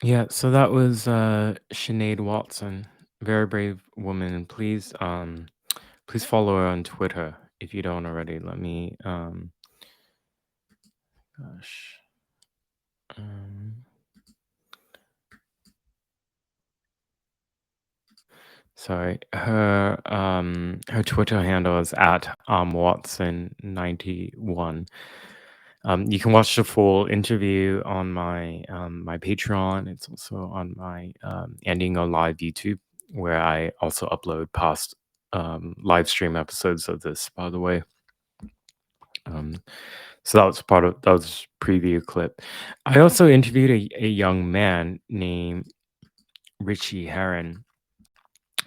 Yeah, so that was Sinead Watson, very brave woman. Please follow her on Twitter if you don't already. Let me gosh. Sorry, her Twitter handle is at Watson91. You can watch the full interview on my my Patreon. It's also on my Ending on Live YouTube, where I also upload past live stream episodes of this, by the way. So that was preview clip. I also interviewed a young man named Richie Heron,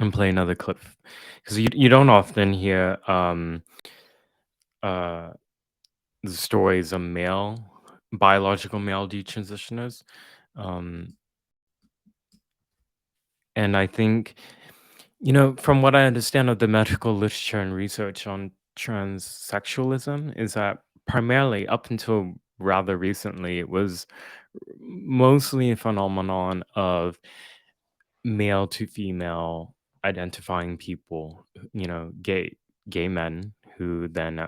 and play another clip, because you don't often hear the stories of biological male detransitioners. And I think, from what I understand of the medical literature and research on transsexualism, is that primarily, up until rather recently, it was mostly a phenomenon of male to female identifying people, gay men who then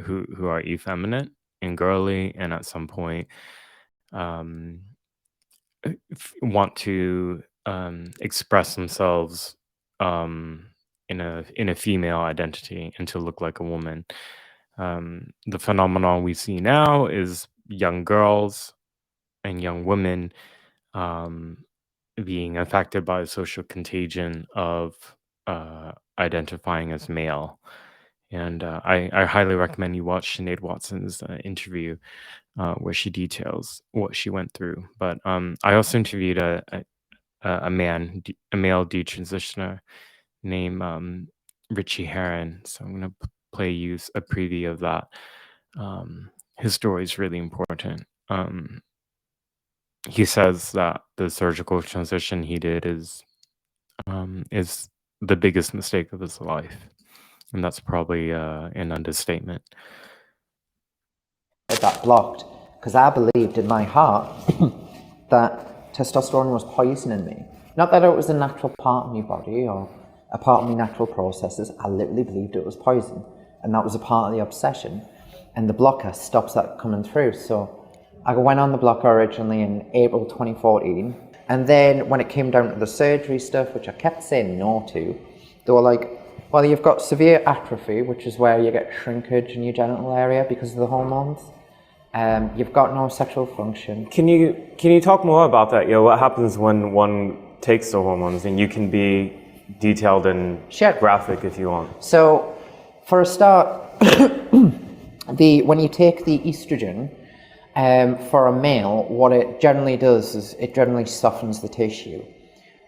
who are effeminate and girly, and at some point um want to express themselves in a female identity and to look like a woman. The phenomenon we see now is young girls and young women being affected by the social contagion of identifying as male. And I highly recommend you watch Sinead Watson's interview where she details what she went through. But I also interviewed a male detransitioner named Richie Herron. So I'm going to play you a preview of that. His story is really important. He says that the surgical transition he did is the biggest mistake of his life, and that's probably an understatement. That blocked, because I believed in my heart that testosterone was poisoning me. Not that it was a natural part of my body or a part of my natural processes. I literally believed it was poison, and that was a part of the obsession. And the blocker stops that coming through. So I went on the blocker originally in April 2014, and then when it came down to the surgery stuff, which I kept saying no to, they were like, well, you've got severe atrophy, which is where you get shrinkage in your genital area because of the hormones. You've got no sexual function. Can you talk more about that? What happens when one takes the hormones? And you can be detailed and graphic if you want. So, for a start, when you take the estrogen, for a male, what it generally does is it generally softens the tissue,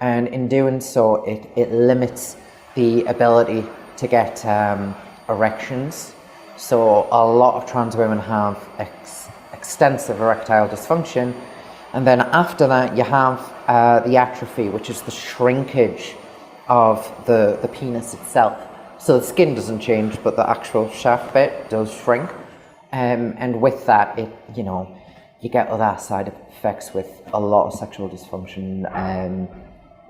and in doing so, it limits the ability to get erections. So a lot of trans women have extensive erectile dysfunction, and then after that you have the atrophy, which is the shrinkage of the penis itself. So the skin doesn't change, but the actual shaft bit does shrink, and with that, you get other side effects with a lot of sexual dysfunction,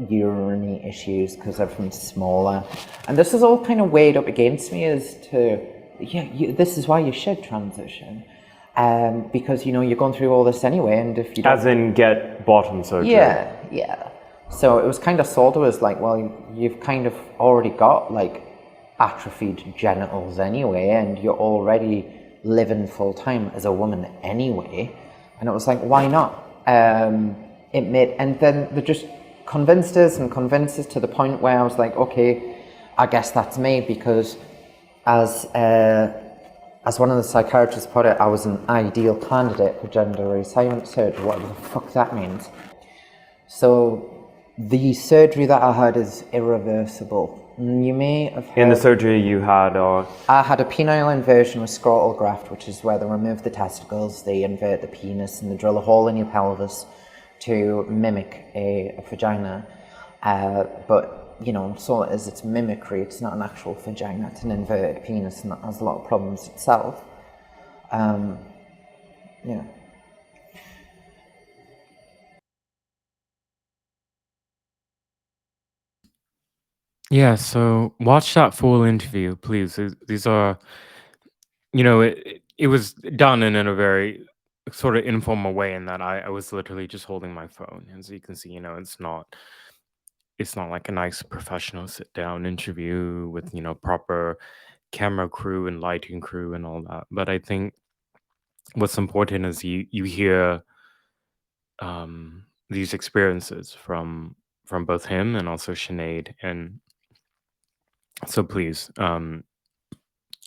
urinary issues because everything's smaller, and this is all kind of weighed up against me as to this is why you should transition, because you're going through all this anyway, and if you don't, as in get bottom surgery. Yeah. So it was kind of sold to us like, well, you've kind of already got like atrophied genitals anyway, and you're already living full time as a woman anyway, and it was like, why not? And then they just convinced us to the point where I was like, okay, I guess that's me, because as one of the psychiatrists put it, I was an ideal candidate for gender reassignment surgery, whatever the fuck that means. So the surgery that I had is irreversible. You may have heard... In the surgery you had, I had a penile inversion with scrotal graft, which is where they remove the testicles, they invert the penis, and they drill a hole in your pelvis to mimic a vagina. But so it is, it's mimicry, it's not an actual vagina, it's an inverted penis, and that has a lot of problems itself. Yeah, so watch that full interview, please. These are, it was done in a very sort of informal way, in that I was literally just holding my phone. As you can see, it's not like a nice professional sit down interview with, proper camera crew and lighting crew and all that. But I think what's important is you hear these experiences from both him and also Sinead. And so please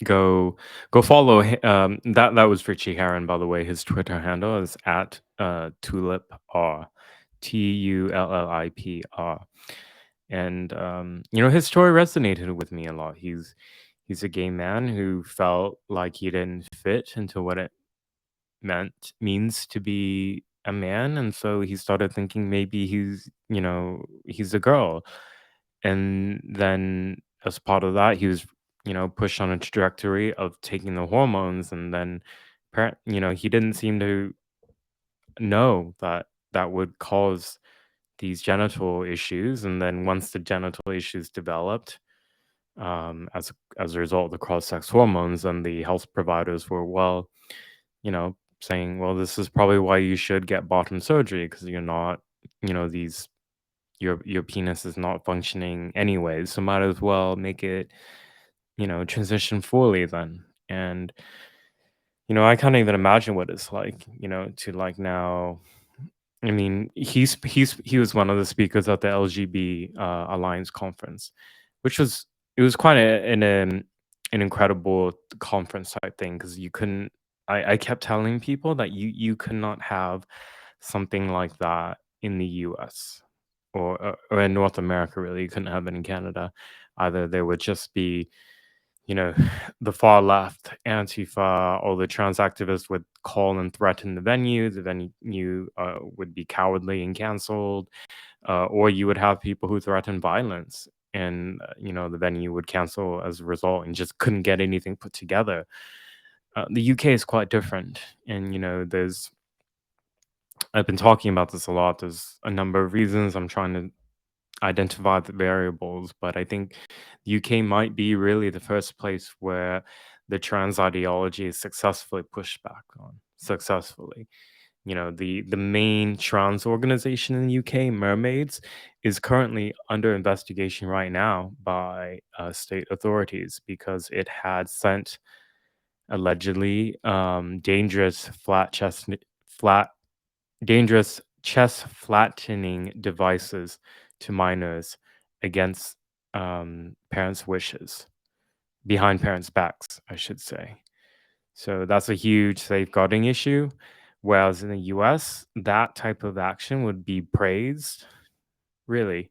go follow that was Richie Herron, by the way. His Twitter handle is at tullipr, TULLIPR. And his story resonated with me a lot. He's a gay man who felt like he didn't fit into what it means to be a man, and so he started thinking maybe he's a girl. And then as part of that, he was pushed on a trajectory of taking the hormones, and then he didn't seem to know that that would cause these genital issues. And then once the genital issues developed, as a result of the cross-sex hormones, and the health providers were saying, well, this is probably why you should get bottom surgery, because you're not, your penis is not functioning anyway, so might as well make it transition fully then. And I can't even imagine what it's like, to like now. I mean, he was one of the speakers at the LGB Alliance conference, which was it was quite an incredible conference type thing because you couldn't. I kept telling people that you could not have something like that in the U.S. or in North America. Really, you couldn't have it in Canada either. There would just be, you know, the far left, Antifa, all the trans activists would call and threaten the venue. The venue would be cowardly and canceled, or you would have people who threaten violence, and the venue would cancel as a result, and just couldn't get anything put together. The UK is quite different, and there's I've been talking about this a lot. There's a number of reasons. I'm trying to identify the variables, but I think the UK might be really the first place where the trans ideology is successfully pushed back on. Successfully. The main trans organization in the UK, Mermaids, is currently under investigation right now by state authorities because it had sent allegedly flat dangerous chest flattening devices to minors against parents' wishes, behind parents' backs, I should say. So that's a huge safeguarding issue. Whereas in the US, that type of action would be praised, really.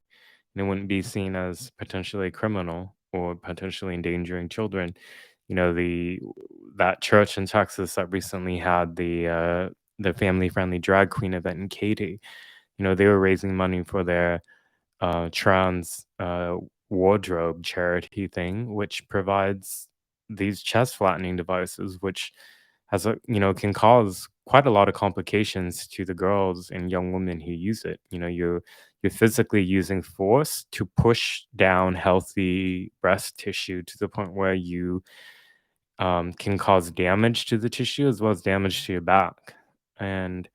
And it wouldn't be seen as potentially criminal or potentially endangering children. The that church in Texas that recently had the family friendly drag queen event in Katy, they were raising money for their trans wardrobe charity thing, which provides these chest flattening devices, which can cause quite a lot of complications to the girls and young women who use it. You're physically using force to push down healthy breast tissue to the point where you can cause damage to the tissue as well as damage to your back. And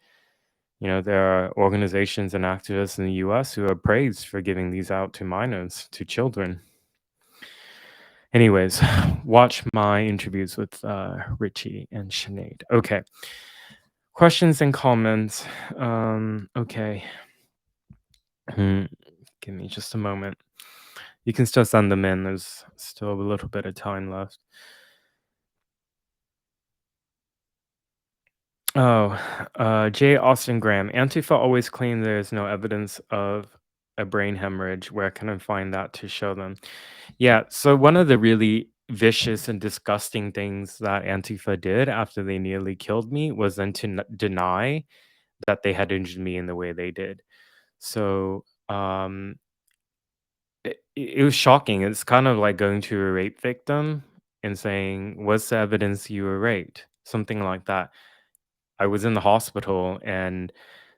there are organizations and activists in the US who are praised for giving these out to minors, to children. Anyways, watch my interviews with Richie and Sinead. Okay. Questions and comments. Okay. Give me just a moment. You can still send them in. There's still a little bit of time left. J. Austin Graham. Antifa always claim there's no evidence of a brain hemorrhage. Where can I find that to show them? Yeah, so one of the really vicious and disgusting things that Antifa did after they nearly killed me was then to deny that they had injured me in the way they did. So it was shocking. It's kind of like going to a rape victim and saying, "What's the evidence you were raped?" Something like that. I was in the hospital, and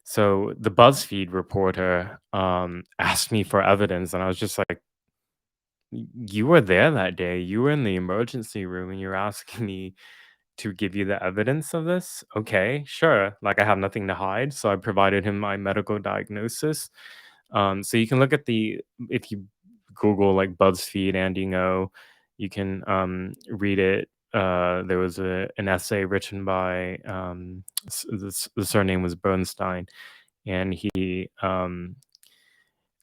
so the BuzzFeed reporter asked me for evidence, and I was just like, You were there that day. You were in the emergency room, and you're asking me to give you the evidence of this? Okay, sure. Like, I have nothing to hide, so I provided him my medical diagnosis. So you can look at if you Google like BuzzFeed Andy Ngo, you can read it. There was an essay written by the surname was Bernstein, and he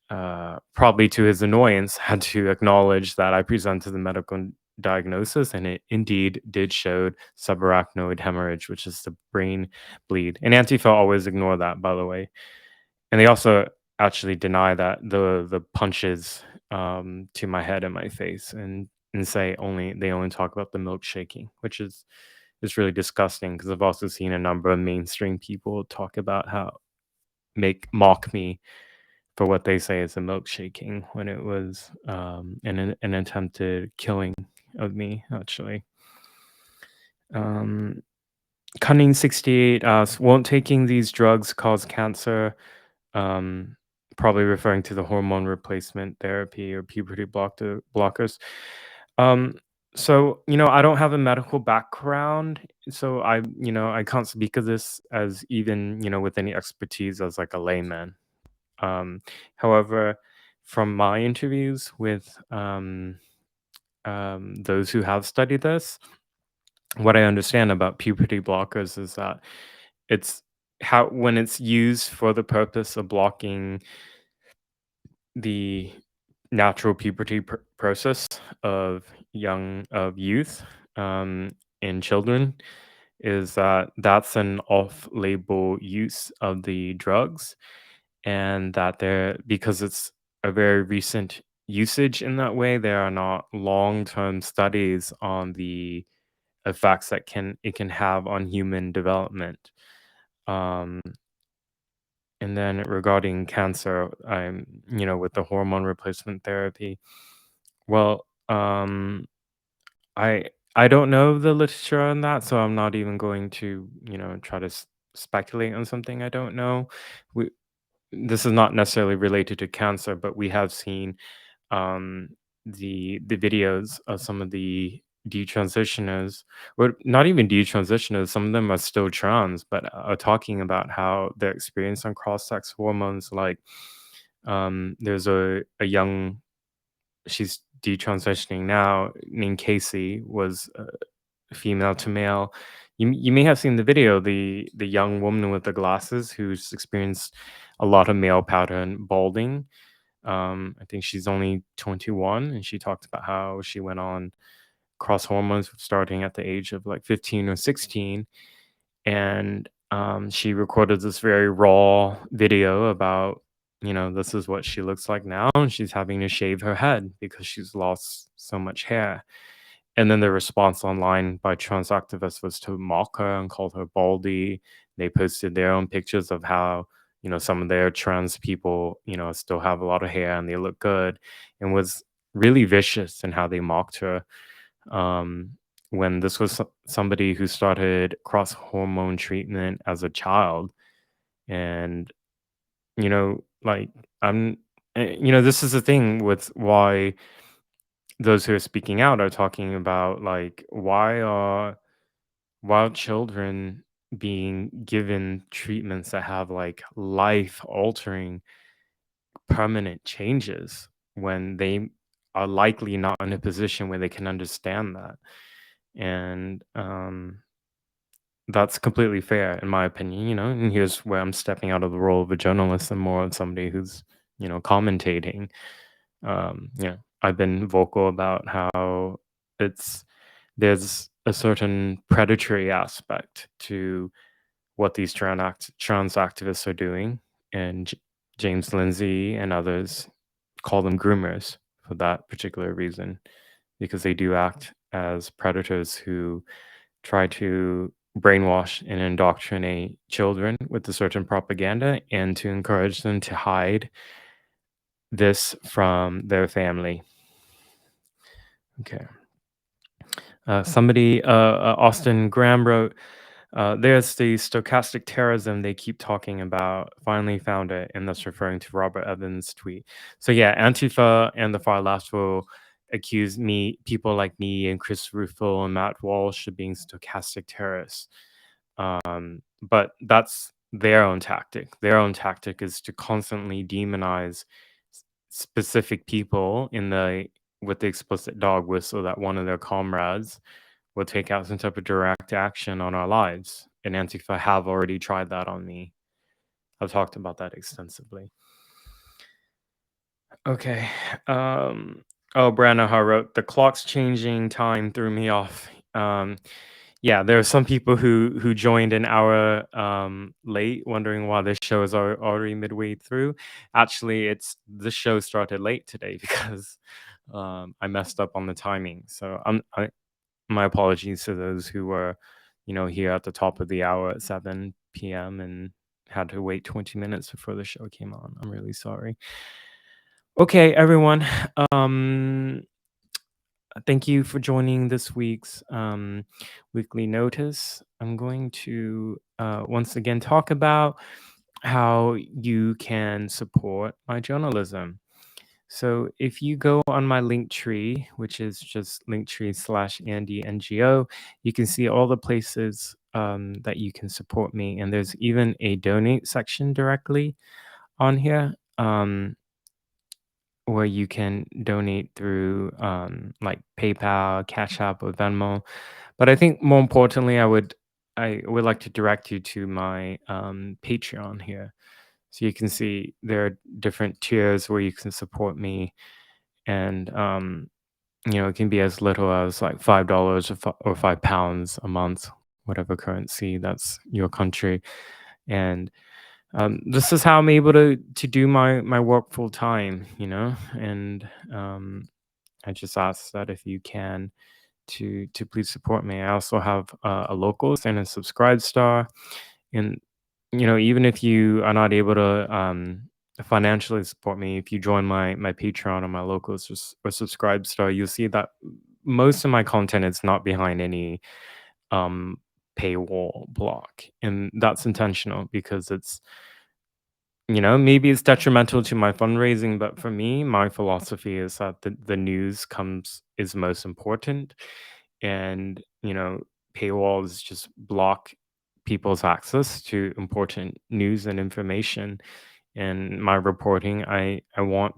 probably to his annoyance, had to acknowledge that I presented the medical diagnosis, and it indeed did show subarachnoid hemorrhage, which is the brain bleed. And Antifa always ignore that, by the way. And they also actually deny that the punches to my head and my face, and say they only talk about the milkshaking, which is really disgusting because I've also seen a number of mainstream people talk about how mock me for what they say is a milkshaking when it was an attempted killing of me, actually. Cunning 68 asks, won't taking these drugs cause cancer? Probably referring to the hormone replacement therapy or puberty blockers. So, I don't have a medical background, so I can't speak of this as even, with any expertise as like a layman. However, from my interviews with those who have studied this, what I understand about puberty blockers is that it's when it's used for the purpose of blocking the natural puberty process of youth in children is that that's an off-label use of the drugs, and that there, because it's a very recent usage in that way, there are not long-term studies on the effects that it can have on human development. Um, and then regarding cancer, with the hormone replacement therapy, well, I I don't know the literature on that, so I'm not even going to, try to speculate on something I don't know. We This is not necessarily related to cancer, but we have seen um, the videos of some of the detransitioners, or not even detransitioners. Some of them are still trans, but are talking about how their experience on cross-sex hormones. Like, there's a young, she's detransitioning now, named Casey, was female to male. You may have seen the video, the young woman with the glasses who's experienced a lot of male pattern balding. I think she's only 21, and she talked about how she went on cross hormones starting at the age of like 15 or 16, and she recorded this very raw video about, this is what she looks like now, and she's having to shave her head because she's lost so much hair. And then the response online by trans activists was to mock her and call her baldy. They posted their own pictures of how, some of their trans people, still have a lot of hair and they look good, and was really vicious in how they mocked her. Um, when this was somebody who started cross hormone treatment as a child. And, like, this is the thing with why those who are speaking out are talking about, like, why are children being given treatments that have like life altering permanent changes when they are likely not in a position where they can understand that. And that's completely fair in my opinion, and here's where I'm stepping out of the role of a journalist and more of somebody who's, commentating. I've been vocal about how it's there's a certain predatory aspect to what these trans activists are doing, and James Lindsay and others call them groomers for that particular reason, because they do act as predators who try to brainwash and indoctrinate children with a certain propaganda and to encourage them to hide this from their family. Okay. Austin Graham wrote, there's the stochastic terrorism they keep talking about. Finally found it, and that's referring to Robert Evans' tweet. So yeah, Antifa and the far left will accuse people like me and Chris Rufo and Matt Walsh of being stochastic terrorists. But that's their own tactic. Their own tactic is to constantly demonize specific people with the explicit dog whistle that one of their comrades will take out some type of direct action on our lives. And Antifa have already tried that on me. I've talked about that extensively. Okay. Branaha wrote, the clock's changing time threw me off. Yeah, there are some people who joined an hour late, wondering why this show is already midway through. Actually, this show started late today because I messed up on the timing. So my apologies to those who were, here at the top of the hour at 7 p.m. and had to wait 20 minutes before the show came on. I'm really sorry. Okay, everyone. Thank you for joining this week's weekly notice. I'm going to once again talk about how you can support my journalism. So if you go on my Linktree, which is just linktree/AndyNGO, you can see all the places that you can support me. And there's even a donate section directly on here. Where you can donate through like PayPal, Cash App, or Venmo. But I think more importantly, I would like to direct you to my Patreon here. So you can see there are different tiers where you can support me. and it can be as little as like $5 or £5 a month, whatever currency that's your country. And this is how I'm able to do my work full time, and I just ask that if you can to please support me. I also have a local and a subscribe star, and even if you are not able to financially support me, if you join my Patreon or my locals or subscribe star, you'll see that most of my content is not behind any um paywall block, and that's intentional because it's maybe it's detrimental to my fundraising, but for me, my philosophy is that the news is most important. And, paywalls just block people's access to important news and information. And my reporting, I want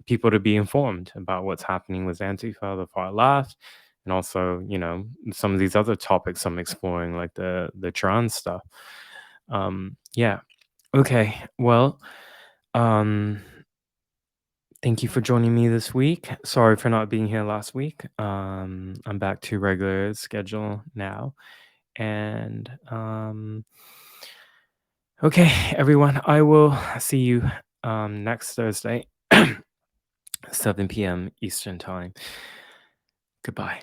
people to be informed about what's happening with Antifa, the far left, and also, some of these other topics I'm exploring, like the trans stuff. Yeah. Okay. Well, um, thank you for joining me this week. Sorry for not being here last week. I'm back to regular schedule now. And okay, everyone, I will see you next Thursday, 7 p.m. Eastern Time. Goodbye.